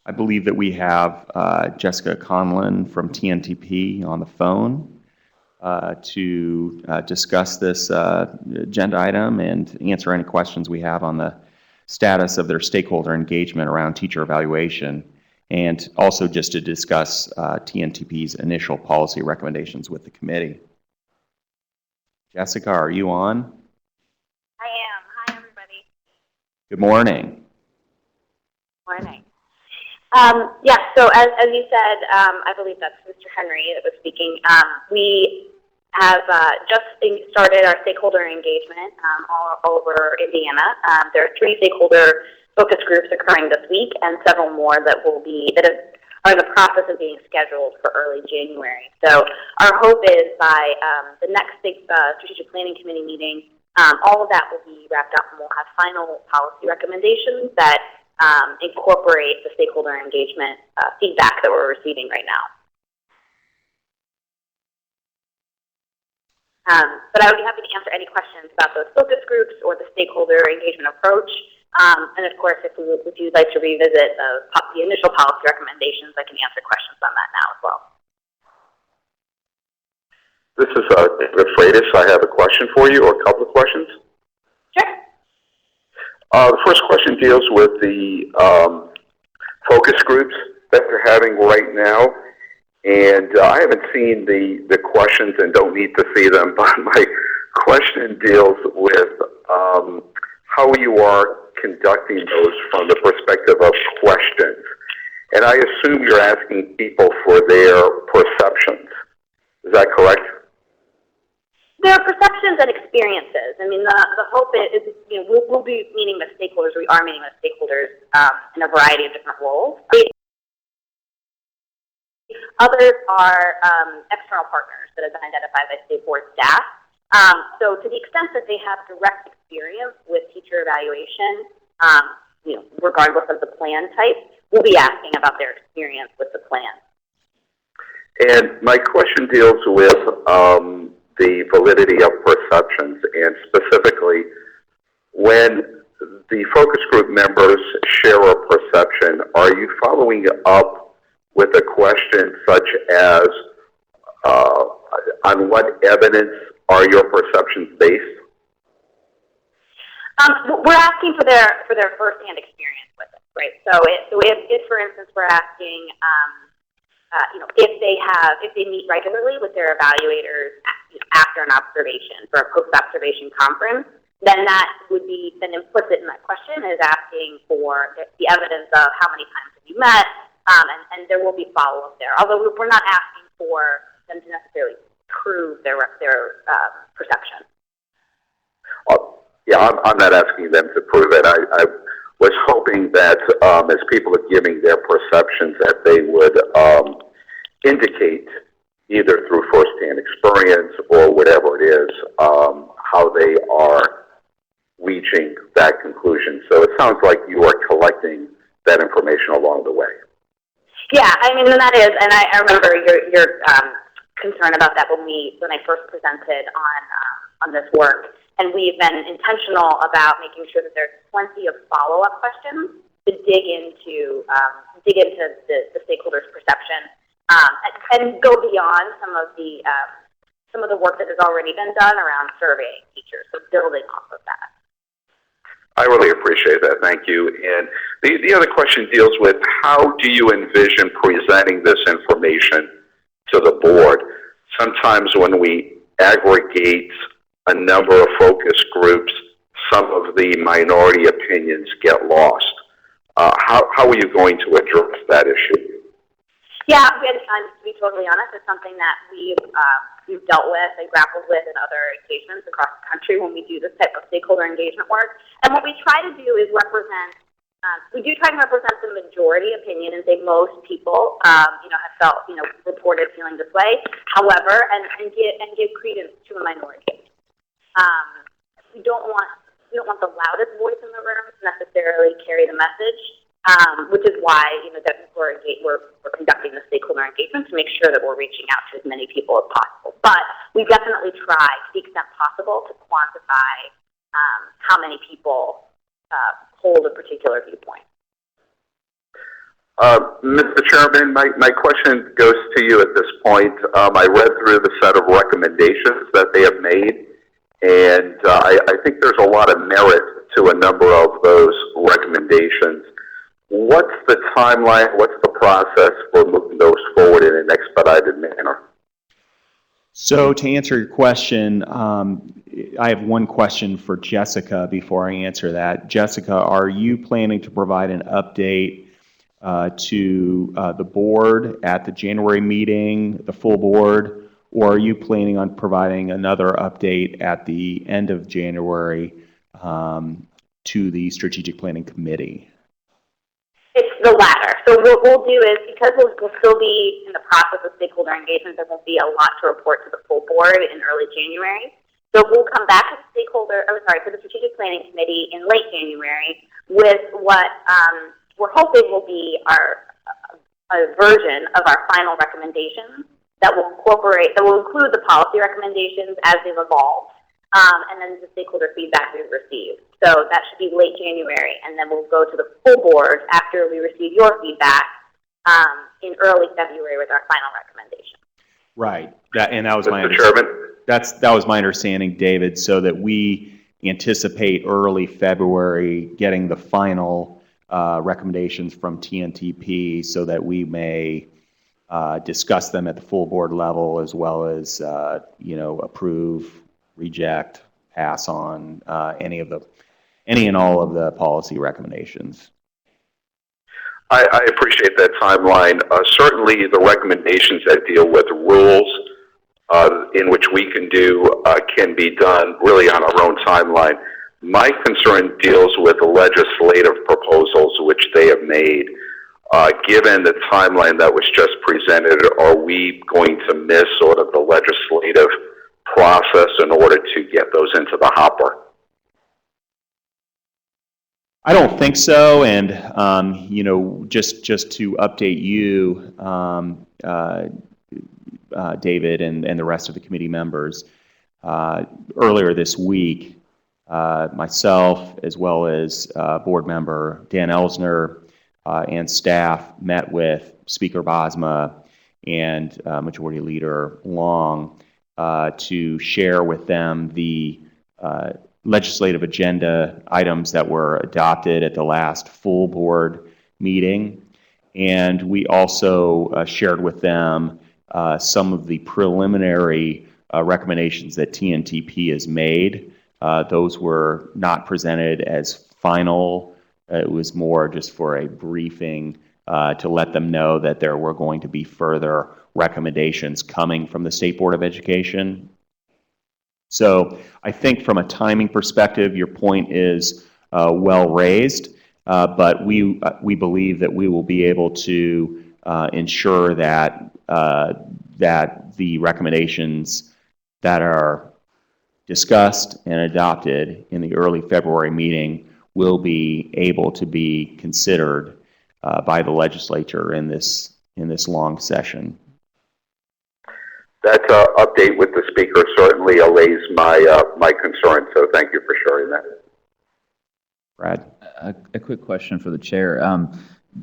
I believe that we have Jessica Conlon from TNTP on the phone to discuss this agenda item and answer any questions we have on the status of their stakeholder engagement around teacher evaluation, and also just to discuss TNTP's initial policy recommendations with the committee. Jessica, are you on? I am. Hi, everybody. Good morning. Morning. Yeah, so as you said, I believe that's Mr. Henry that was speaking. We have just started our stakeholder engagement all over Indiana. There are 3 stakeholder focus groups occurring this week, and several more that are in the process of being scheduled for early January. So our hope is by the next strategic planning committee meeting, all of that will be wrapped up, and we'll have final policy recommendations that incorporate the stakeholder engagement feedback that we're receiving right now. But I would be happy to answer any questions about those focus groups or the stakeholder engagement approach. And of course, if you'd like to revisit the initial policy recommendations, I can answer questions on that now as well. This is David Freitas. I have a question for you, or a couple of questions. Sure. The first question deals with the focus groups that they're having right now. And I haven't seen the questions and don't need to see them, but my question deals with how you are conducting those from the perspective of questions. And I assume you're asking people for their perceptions. Is that correct? There are perceptions and experiences. I mean, the hope is, we'll be meeting with stakeholders. We are meeting with stakeholders in a variety of different roles. Others are external partners that have been identified by state board staff. So to the extent that they have direct experience with teacher evaluation, regardless of the plan type, we'll be asking about their experience with the plan. And my question deals with the validity of perceptions, and specifically when the focus group members share a perception, are you following up with a question such as, on what evidence are your perceptions based? We're asking for their firsthand experience with it, right? So if for instance we're asking, if they meet regularly with their evaluators, after an observation for a post-observation conference, then that would be then implicit in that question is asking for the evidence of how many times have you met, and there will be follow-up there. Although we're not asking for them to necessarily prove their perception. Yeah, I'm not asking them to prove it. I was hoping that as people are giving their perceptions that they would indicate either through firsthand experience or whatever it is, how they are reaching that conclusion. So it sounds like you are collecting that information along the way. Yeah, I mean, and that is, and I remember your concern about that when I first presented on this work, and we've been intentional about making sure that there's plenty of follow-up questions to dig into the stakeholders' perception, and go beyond some of the work that has already been done around surveying teachers, so building off of that. I really appreciate that. Thank you. And the other question deals with how do you envision presenting this information to the board? Sometimes when we aggregate a number of focus groups, some of the minority opinions get lost. How are you going to address that issue? Yeah, to be totally honest, it's something that we've dealt with and grappled with in other engagements across the country when we do this type of stakeholder engagement work. And what we try to do is represent, we do try to represent the majority opinion and say most people, have felt, reported feeling this way. However, and give credence to a minority. We don't want the loudest voice in the room to necessarily carry the message. Which is why that we're conducting the stakeholder engagement to make sure that we're reaching out to as many people as possible. But we definitely try, to the extent possible, to quantify how many people hold a particular viewpoint. Mr. Chairman, my question goes to you at this point. I read through the set of recommendations that they have made, and I think there's a lot of merit to a number of those recommendations. What's the timeline? What's the process for moving those forward in an expedited manner? So to answer your question, I have one question for Jessica before I answer that. Jessica, are you planning to provide an update to the board at the January meeting, the full board, or are you planning on providing another update at the end of January to the Strategic Planning Committee? It's the latter. So what we'll do is, because we'll still be in the process of stakeholder engagement, there won't be a lot to report to the full board in early January. So we'll come back to the Strategic Planning Committee in late January with what we're hoping will be a version of our final recommendations that will include the policy recommendations as they've evolved. And then the stakeholder feedback we've received. So that should be late January, and then we'll go to the full board after we receive your feedback in early February with our final recommendation. Right. That was my Mr. Chairman? that was my understanding, David, so that we anticipate early February getting the final recommendations from TNTP so that we may discuss them at the full board level as well as, approve, reject, pass on any and all of the policy recommendations. I appreciate that timeline. Certainly the recommendations that deal with rules in which we can do can be done really on our own timeline. My concern deals with the legislative proposals which they have made. Given the timeline that was just presented, are we going to miss sort of the legislative process in order to get those into the hopper? I don't think so, and just to update you, David, and the rest of the committee members, earlier this week, myself as well as board member Dan Elsner and staff met with Speaker Bosma and Majority Leader Long to share with them the legislative agenda items that were adopted at the last full board meeting. And we also shared with them some of the preliminary recommendations that TNTP has made. Those were not presented as final. It was more just for a briefing to let them know that there were going to be further recommendations coming from the State Board of Education. So I think from a timing perspective, your point is well raised, but we believe that we will be able to ensure that that the recommendations that are discussed and adopted in the early February meeting will be able to be considered by the legislature in this long session. That update with the speaker certainly allays my concern, so thank you for sharing that. Brad? A quick question for the chair.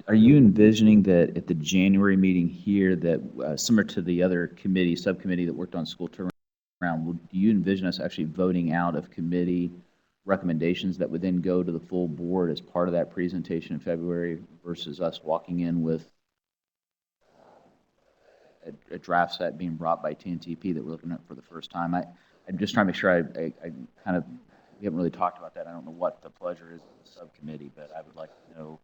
Are you envisioning that at the January meeting here, that similar to the other committee, subcommittee that worked on school turnaround, do you envision us actually voting out of committee recommendations that would then go to the full board as part of that presentation in February versus us walking in with a draft set being brought by TNTP that we're looking at for the first time? I'm just trying to make sure I kind of, we haven't really talked about that. I don't know what the pleasure is of the subcommittee, but I would like to know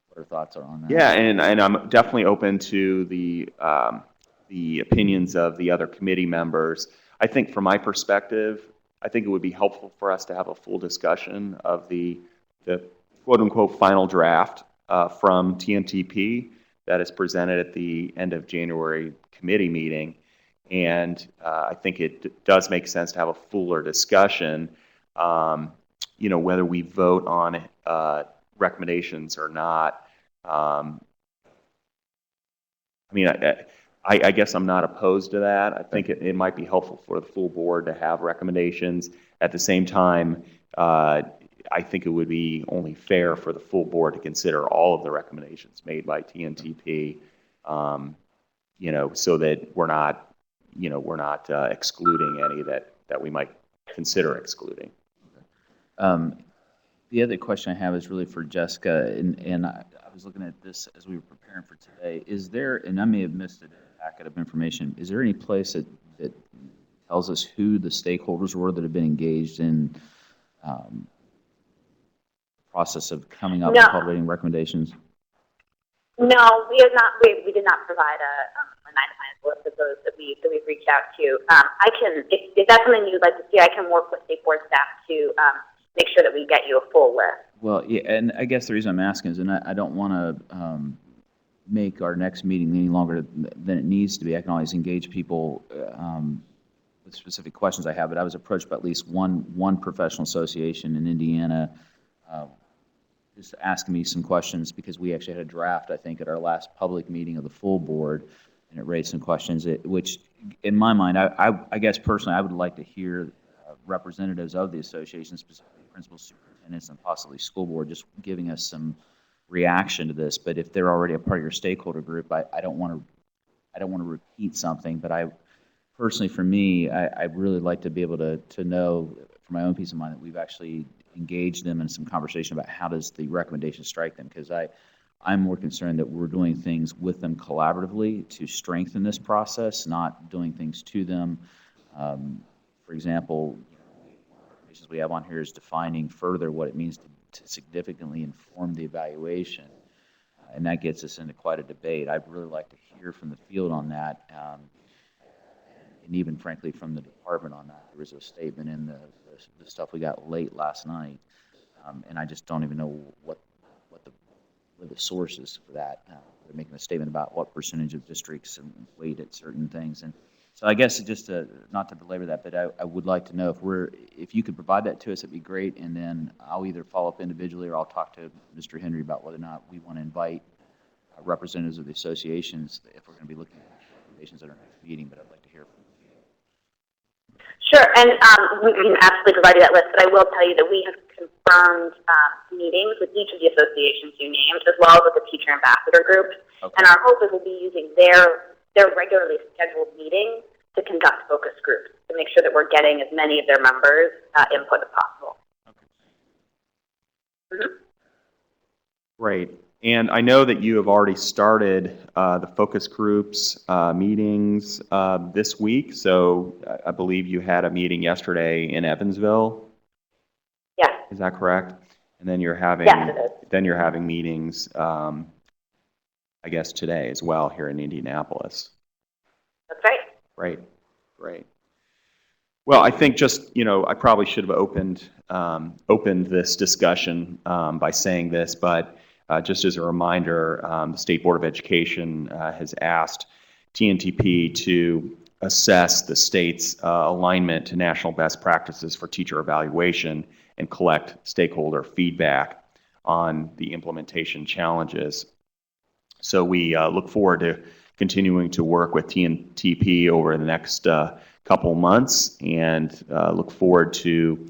what our thoughts are on that. Yeah, and I'm definitely open to the opinions of the other committee members. I think from my perspective, I think it would be helpful for us to have a full discussion of the quote-unquote final draft from TNTP that is presented at the end of January committee meeting. And I think it does make sense to have a fuller discussion, you know, whether we vote on recommendations or not. I mean, I guess I'm not opposed to that. I think it might be helpful for the full board to have recommendations. At the same time, I think it would be only fair for the full board to consider all of the recommendations made by TNTP, you know, so that we're not, you know, we're not excluding any that we might consider excluding. The other question I have is really for Jessica, and I was looking at this as we were preparing for today. Is there, and I may have missed it in the packet of information, is there any place that tells us who the stakeholders were that have been engaged in the process of coming up with cultivating recommendations? No, we have not. We did not provide a 9-to-5 list of those that we've reached out to. I can, if that's something you'd like to see, I can work with state board staff to make sure that we get you a full list. Well, yeah, and I guess the reason I'm asking is, and I don't want to make our next meeting any longer than it needs to be. I can always engage people with specific questions I have, but I was approached by at least one professional association in Indiana just asking me some questions because we actually had a draft, I think, at our last public meeting of the full board, and it raised some questions, which in my mind, I guess personally, I would like to hear representatives of the association, specifically principals, superintendents, and possibly school board, just giving us some reaction to this. But if they're already a part of your stakeholder group, I don't want to repeat something. But I personally, for me, I'd really like to be able to know, for my own peace of mind, that we've actually engaged them in some conversation about how does the recommendation strike them, because I'm more concerned that we're doing things with them collaboratively to strengthen this process, not doing things to them. For example, one of the recommendations we have on here is defining further what it means to significantly inform the evaluation, and that gets us into quite a debate. I'd really like to hear from the field on that, and even frankly from the department on that. There was a statement in the stuff we got late last night, and I just don't even know what the source is for that. They're making a statement about what percentage of districts weight at certain things, and so I guess just not to belabor that, but I would like to know if you could provide that to us, it'd be great, and then I'll either follow up individually or I'll talk to Mr. Henry about whether or not we want to invite representatives of the associations if we're going to be looking at recommendations at our next meeting, but I'd like to hear from you. Sure, and we can absolutely provide you that list, but I will tell you that we have confirmed meetings with each of the associations you named, as well as with the teacher ambassador groups. Okay. And our hope is we'll be using their regularly scheduled meetings to conduct focus groups to make sure that we're getting as many of their members' input as possible. Great. And I know that you have already started the focus groups meetings this week. So I believe you had a meeting yesterday in Evansville. Yes, Is that correct? And then you're yes, it is. having meetings, I guess today as well here in Indianapolis. That's right. Great. Great. Well, I think just, I probably should have opened this discussion by saying this, but just as a reminder, the State Board of Education has asked TNTP to assess the state's alignment to national best practices for teacher evaluation and collect stakeholder feedback on the implementation challenges. So we look forward to continuing to work with TNTP over the next couple months, and look forward to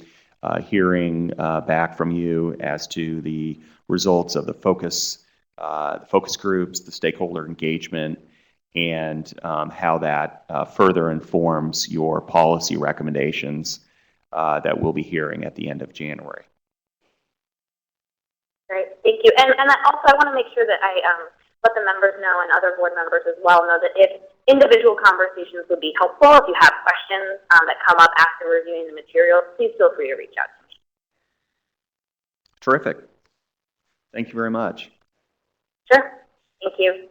hearing back from you as to the results of the focus groups, the stakeholder engagement, and how that further informs your policy recommendations that we'll be hearing at the end of January. Great, thank you. And also, I want to make sure that I let the members know and other board members as well know that if individual conversations would be helpful, if you have questions that come up after reviewing the materials, please feel free to reach out to me. Terrific. Thank you very much. Sure. Thank you.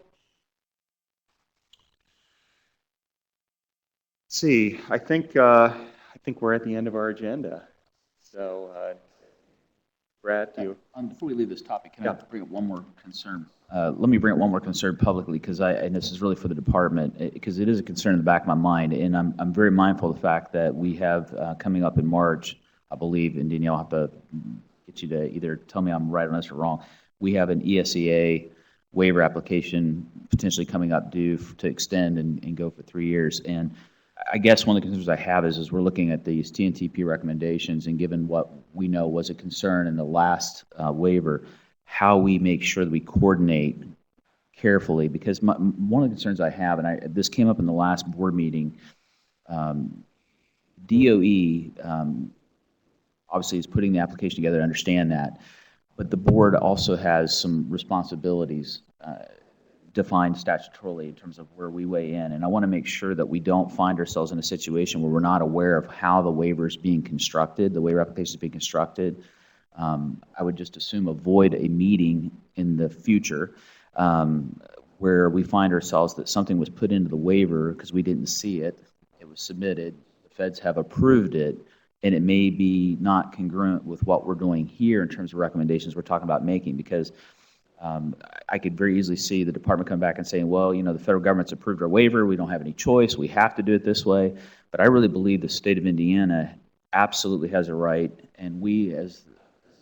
Let's see, I think we're at the end of our agenda. So, Brad, do you? Before we leave this topic, can I Yeah. bring up one more concern? Let me bring up one more concern publicly, because and this is really for the department, because it is a concern in the back of my mind, and I'm very mindful of the fact that we have coming up in March, I believe, and Danielle, I'll have to get you to either tell me I'm right on this or wrong. We have an ESEA waiver application potentially coming up due to extend and go for 3 years. And I guess one of the concerns I have is we're looking at these TNTP recommendations, and given what we know was a concern in the last waiver, how we make sure that we coordinate carefully, because one of the concerns I have, and this came up in the last board meeting, DOE obviously is putting the application together, I understand that, but the board also has some responsibilities defined statutorily in terms of where we weigh in, and I want to make sure that we don't find ourselves in a situation where we're not aware of how the waiver is being constructed, the waiver application is being constructed. I would just assume avoid a meeting in the future where we find ourselves that something was put into the waiver because we didn't see it, it was submitted, the feds have approved it, and it may be not congruent with what we're doing here in terms of recommendations we're talking about making, because I could very easily see the department come back and saying, well, the federal government's approved our waiver, we don't have any choice, we have to do it this way. But I really believe the state of Indiana absolutely has a right, and we as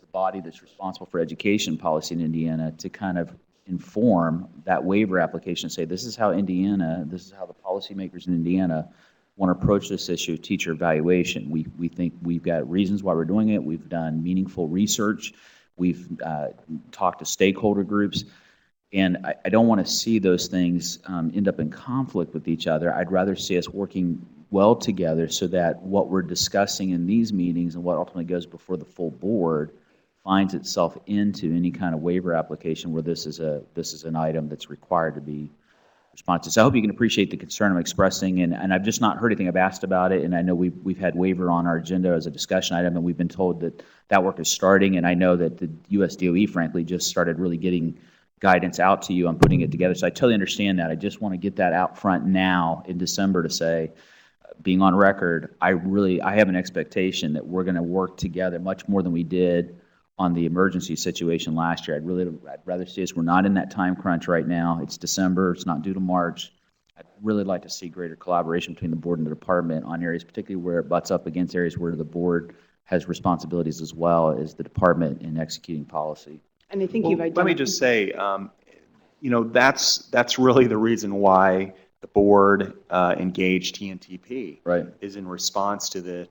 the body that's responsible for education policy in Indiana, to kind of inform that waiver application, say this is how Indiana, this is how the policymakers in Indiana want to approach this issue of teacher evaluation. We think we've got reasons why we're doing it, we've done meaningful research, we've talked to stakeholder groups, and I don't want to see those things end up in conflict with each other. I'd rather see us working well together so that what we're discussing in these meetings and what ultimately goes before the full board finds itself into any kind of waiver application where this is an item that's required to be responded to. So I hope you can appreciate the concern I'm expressing, and I've just not heard anything. I've asked about it, and I know we've had waiver on our agenda as a discussion item, and we've been told that that work is starting, and I know that the US DOE, frankly, just started really getting guidance out to you on putting it together. So I totally understand that. I just want to get that out front now in December to say, being on record, I have an expectation that we're going to work together much more than we did on the emergency situation last year. I'd rather see us, we're not in that time crunch right now. It's December, it's not due to March. I'd really like to see greater collaboration between the board and the department on areas, particularly where it butts up against areas where the board has responsibilities as well as the department in executing policy. And I think Well, you've identified. let me just say, that's really the reason why the board engaged TNTP. Right. Is in response to the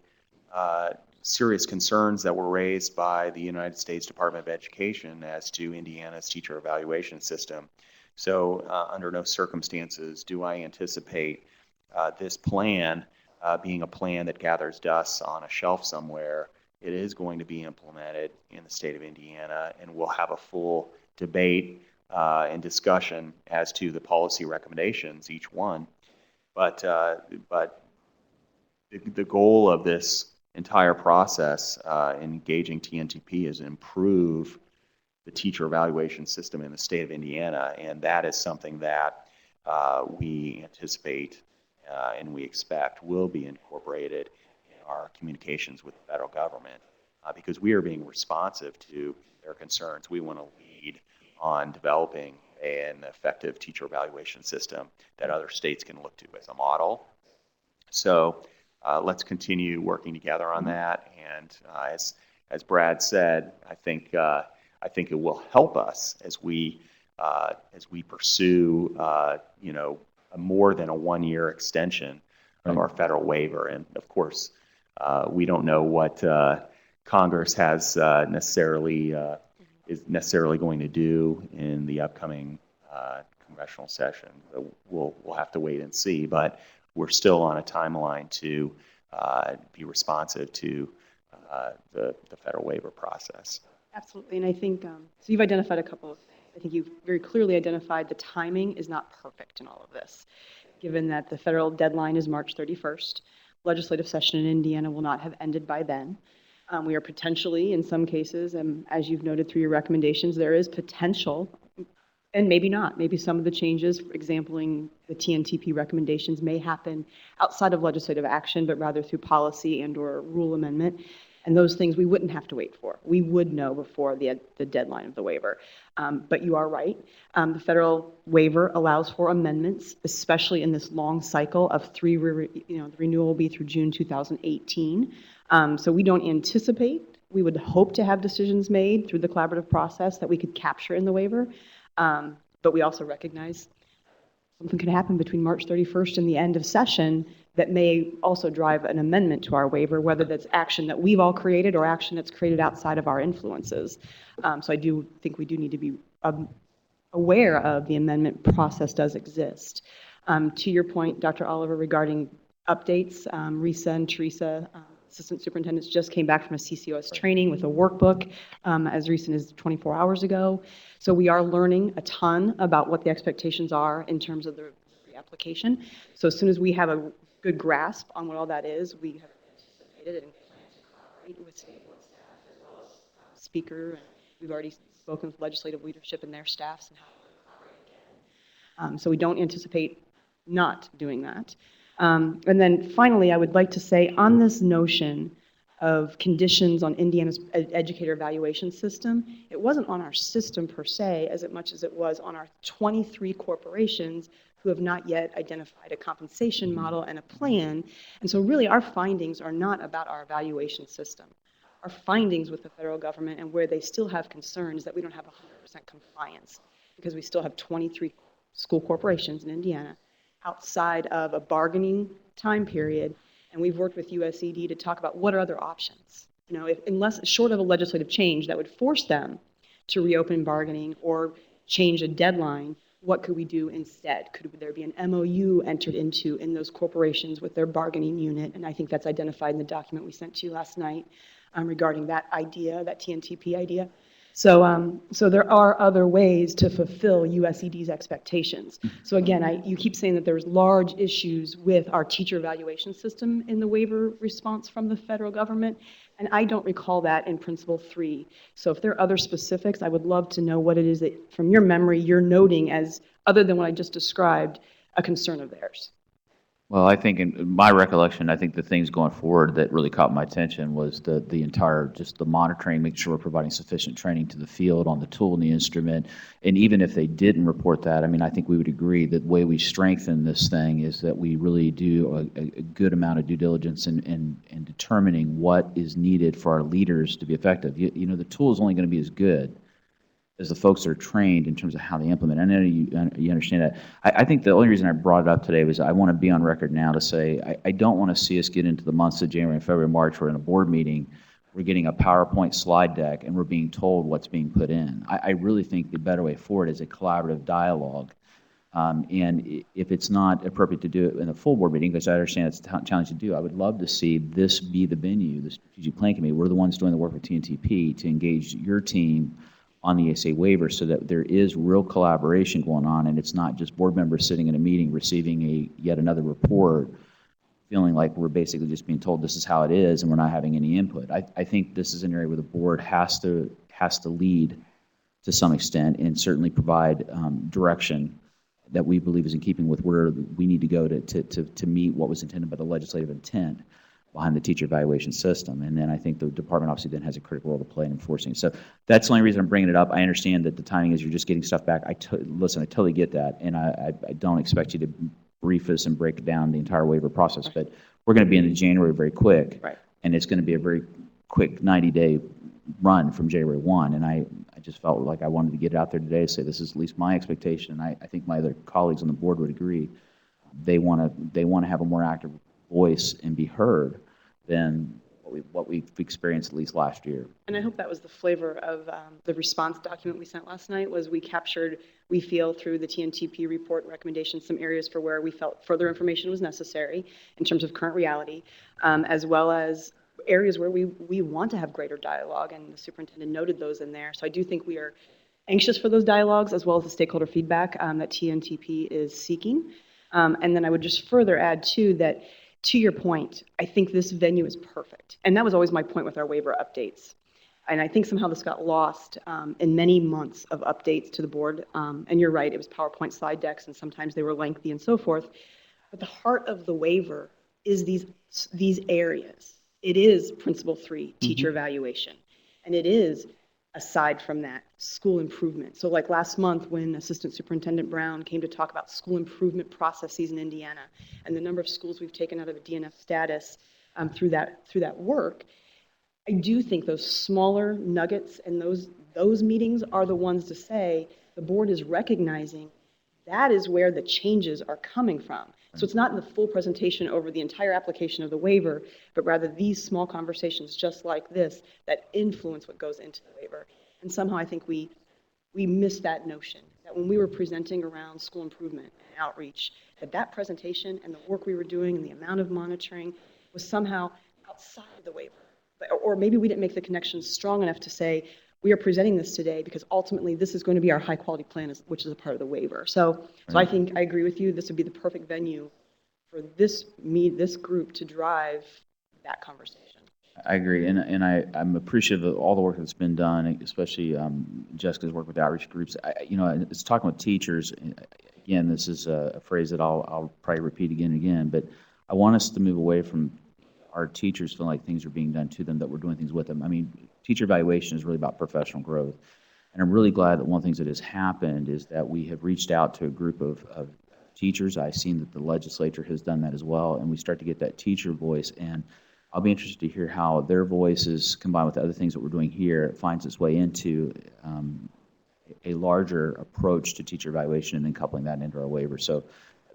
serious concerns that were raised by the United States Department of Education as to Indiana's teacher evaluation system. So under no circumstances do I anticipate this plan being a plan that gathers dust on a shelf somewhere. It is going to be implemented in the state of Indiana, and we'll have a full debate and discussion as to the policy recommendations, each one. But the goal of this entire process in engaging TNTP is to improve the teacher evaluation system in the state of Indiana, and that is something that we anticipate and we expect will be incorporated in our communications with the federal government because we are being responsive to their concerns. We want to lead on developing an effective teacher evaluation system that other states can look to as a model. So let's continue working together on that. And as Brad said, I think it will help us as we pursue a more than a 1-year extension of our federal waiver. And of course, we don't know what Congress has is necessarily going to do in the upcoming congressional session. We'll have to wait and see, but we're still on a timeline to be responsive to the federal waiver process. Absolutely, and I think, so you've identified a couple of things. I think you've very clearly identified the timing is not perfect in all of this, given that the federal deadline is March 31st. Legislative session in Indiana will not have ended by then. We are potentially, in some cases, and as you've noted through your recommendations, there is potential, and maybe not. Maybe some of the changes, for example, the TNTP recommendations may happen outside of legislative action, but rather through policy and or rule amendment. And those things we wouldn't have to wait for. We would know before the deadline of the waiver. But you are right. The federal waiver allows for amendments, especially in this long cycle of the renewal will be through June 2018. So we don't anticipate, we would hope to have decisions made through the collaborative process that we could capture in the waiver. But we also recognize something could happen between March 31st and the end of session that may also drive an amendment to our waiver, whether that's action that we've all created or action that's created outside of our influences. So I do think we do need to be aware of the amendment process does exist. To your point, Dr. Oliver, regarding updates, Risa and Teresa, assistant superintendents, just came back from a CCOS training with a workbook as recent as 24 hours ago. So we are learning a ton about what the expectations are in terms of the application. So as soon as we have a good grasp on what all that is, we have anticipated and planned with state board staff as well as speaker, and we've already spoken with legislative leadership and their staffs and how to operate again. So we don't anticipate not doing that. And then finally, I would like to say on this notion of conditions on Indiana's educator evaluation system, it wasn't on our system per se as much as it was on our 23 corporations who have not yet identified a compensation model and a plan. And so really our findings are not about our evaluation system. Our findings with the federal government and where they still have concerns that we don't have 100% compliance because we still have 23 school corporations in Indiana outside of a bargaining time period. And we've worked with USED to talk about what are other options. You know, unless short of a legislative change that would force them to reopen bargaining or change a deadline, what could we do instead? Could there be an MOU entered into in those corporations with their bargaining unit? And I think that's identified in the document we sent to you last night regarding that idea, that TNTP idea. So there are other ways to fulfill USED's expectations. So again, you keep saying that there's large issues with our teacher evaluation system in the waiver response from the federal government, and I don't recall that in Principle 3. So if there are other specifics, I would love to know what it is that, from your memory, you're noting as, other than what I just described, a concern of theirs. Well, I think in my recollection, I think the things going forward that really caught my attention was the entire, just the monitoring, making sure we're providing sufficient training to the field on the tool and the instrument. And even if they didn't report that, I mean, I think we would agree that the way we strengthen this thing is that we really do a good amount of due diligence in determining what is needed for our leaders to be effective. You know, the tool is only going to be as good as the folks that are trained in terms of how they implement. I know you understand that. I think the only reason I brought it up today was I want to be on record now to say I don't want to see us get into the months of January and February, March, we're in a board meeting, we're getting a PowerPoint slide deck, and we're being told what's being put in. I really think the better way forward is a collaborative dialogue. And if it's not appropriate to do it in a full board meeting, because I understand it's a challenge to do, I would love to see this be the venue, the strategic plan committee. We're the ones doing the work with TNTP to engage your team on the ESA waiver so that there is real collaboration going on, and it's not just board members sitting in a meeting receiving yet another report, feeling like we're basically just being told this is how it is and we're not having any input. I think this is an area where the board has to lead to some extent and certainly provide direction that we believe is in keeping with where we need to go to meet what was intended by the legislative intent behind the teacher evaluation system. And then I think the department obviously then has a critical role to play in enforcing. So that's the only reason I'm bringing it up. I understand that the timing is you're just getting stuff back. Listen, I totally get that, and I don't expect you to brief us and break down the entire waiver process, but we're going to be into January very quick, Right. and it's going to be a very quick 90-day run from January 1, and I just felt like I wanted to get it out there today, say this is at least my expectation, and I think my other colleagues on the board would agree. They want to have a more active voice and be heard than what we've experienced at least last year. And I hope that was the flavor of the response document we sent last night, was we captured, we feel, through the TNTP report recommendations, some areas for where we felt further information was necessary in terms of current reality, as well as areas where we want to have greater dialogue, and the superintendent noted those in there. So I do think we are anxious for those dialogues, as well as the stakeholder feedback that TNTP is seeking. And then I would just further add, too, that to your point, I think this venue is perfect. And that was always my point with our waiver updates. And I think somehow this got lost in many months of updates to the board. And you're right, it was PowerPoint slide decks, and sometimes they were lengthy and so forth. But the heart of the waiver is these areas. It is Principle 3, teacher evaluation. And it is, aside from that, school improvement. So like last month when Assistant Superintendent Brown came to talk about school improvement processes in Indiana and the number of schools we've taken out of a DNF status through that work, I do think those smaller nuggets and those meetings are the ones to say the board is recognizing that is where the changes are coming from. So it's not in the full presentation over the entire application of the waiver, but rather these small conversations just like this that influence what goes into the waiver. And somehow I think we miss that notion, that when we were presenting around school improvement and outreach, that presentation and the work we were doing and the amount of monitoring was somehow outside of the waiver. Or maybe we didn't make the connection strong enough to say, we are presenting this today because ultimately this is going to be our high quality plan, which is a part of the waiver. So I think I agree with you. This would be the perfect venue for this group to drive that conversation. I agree, and I'm appreciative of all the work that's been done, especially Jessica's work with outreach groups. It's talking with teachers. Again, this is a phrase that I'll probably repeat again and again, but I want us to move away from our teachers feeling like things are being done to them, that we're doing things with them. I mean, teacher evaluation is really about professional growth. And I'm really glad that one of the things that has happened is that we have reached out to a group of teachers. I've seen that the legislature has done that as well, and we start to get that teacher voice. And I'll be interested to hear how their voices, combined with the other things that we're doing here, finds its way into a larger approach to teacher evaluation and then coupling that into our waiver. So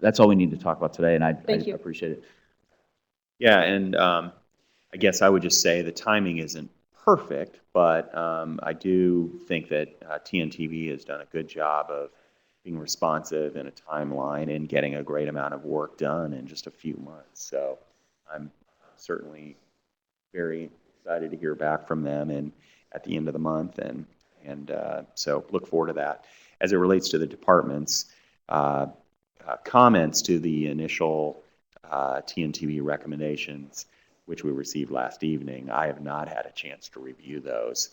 that's all we need to talk about today, and I appreciate it. Yeah, and I guess I would just say the timing isn't perfect, but I do think that TNTV has done a good job of being responsive in a timeline and getting a great amount of work done in just a few months. So I'm certainly very excited to hear back from them and at the end of the month, and so look forward to that. As it relates to the department's comments to the initial TNTV recommendations, which we received last evening, I have not had a chance to review those.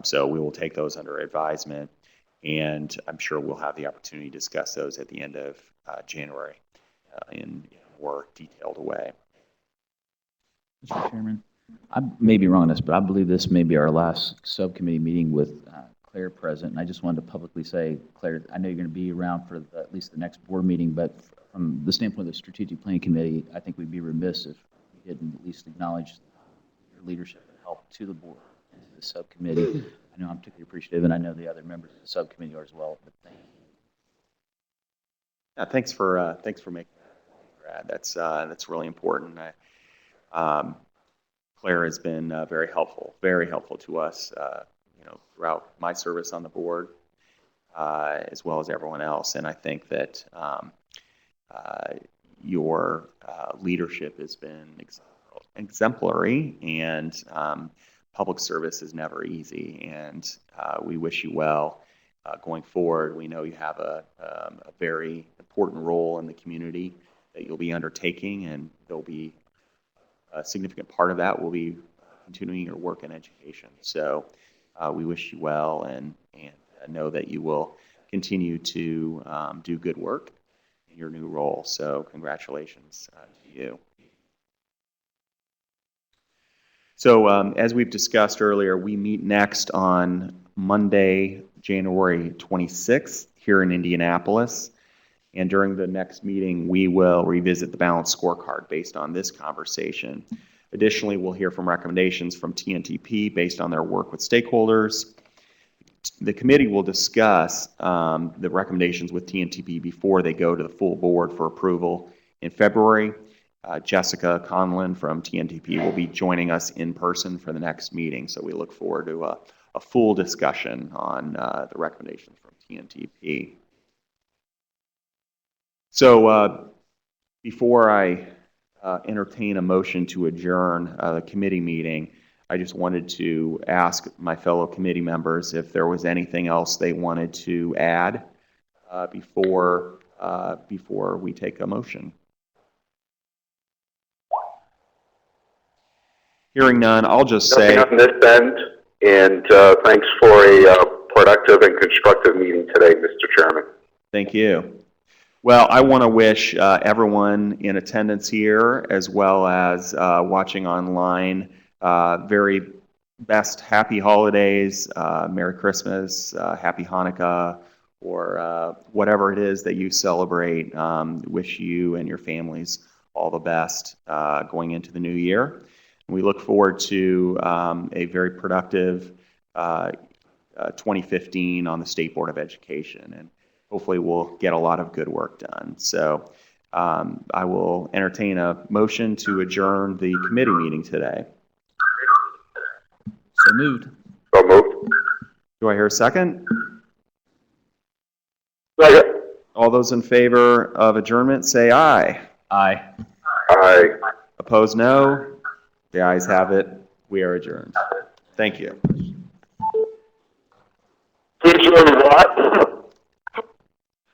So we will take those under advisement, and I'm sure we'll have the opportunity to discuss those at the end of January in a more detailed way. Mr. Chairman, I may be wrong on this, but I believe this may be our last subcommittee meeting with Claire present. And I just wanted to publicly say, Claire, I know you're going to be around for at least the next board meeting, but from the standpoint of the Strategic Planning Committee, I think we'd be remiss if we didn't at least acknowledge your leadership and help to the board and to the subcommittee. I know I'm particularly appreciative, and I know the other members of the subcommittee are as well, but thank you. Yeah, thanks for making that, Brad. That's really important. Claire has been very helpful to us, throughout my service on the board, as well as everyone else. And I think that your leadership has been exemplary, and public service is never easy. And we wish you well going forward. We know you have a very important role in the community that you'll be undertaking, and there'll be a significant part of that will be continuing your work in education. So we wish you well, and know that you will continue to do good work in your new role. So congratulations to you. So as we've discussed earlier, we meet next on Monday, January 26th here in Indianapolis. And during the next meeting, we will revisit the balanced scorecard based on this conversation. Additionally, we'll hear from recommendations from TNTP based on their work with stakeholders. The committee will discuss the recommendations with TNTP before they go to the full board for approval in February. Jessica Conlon from TNTP will be joining us in person for the next meeting, so we look forward to a full discussion on the recommendations from TNTP. So before I entertain a motion to adjourn the committee meeting, I just wanted to ask my fellow committee members if there was anything else they wanted to add before we take a motion. Hearing none, I'll just say... Nothing on this end, and thanks for a productive and constructive meeting today, Mr. Chairman. Thank you. Well, I want to wish everyone in attendance here, as well as watching online, very best happy holidays, Merry Christmas, Happy Hanukkah, or whatever it is that you celebrate. Wish you and your families all the best going into the new year. We look forward to a very productive 2015 on the State Board of Education, and hopefully we'll get a lot of good work done. So I will entertain a motion to adjourn the committee meeting today. So moved. So moved. Do I hear a second? Second. All those in favor of adjournment say aye. Aye. Aye. Opposed, no. The ayes have it. We are adjourned. Thank you. Adjourn what?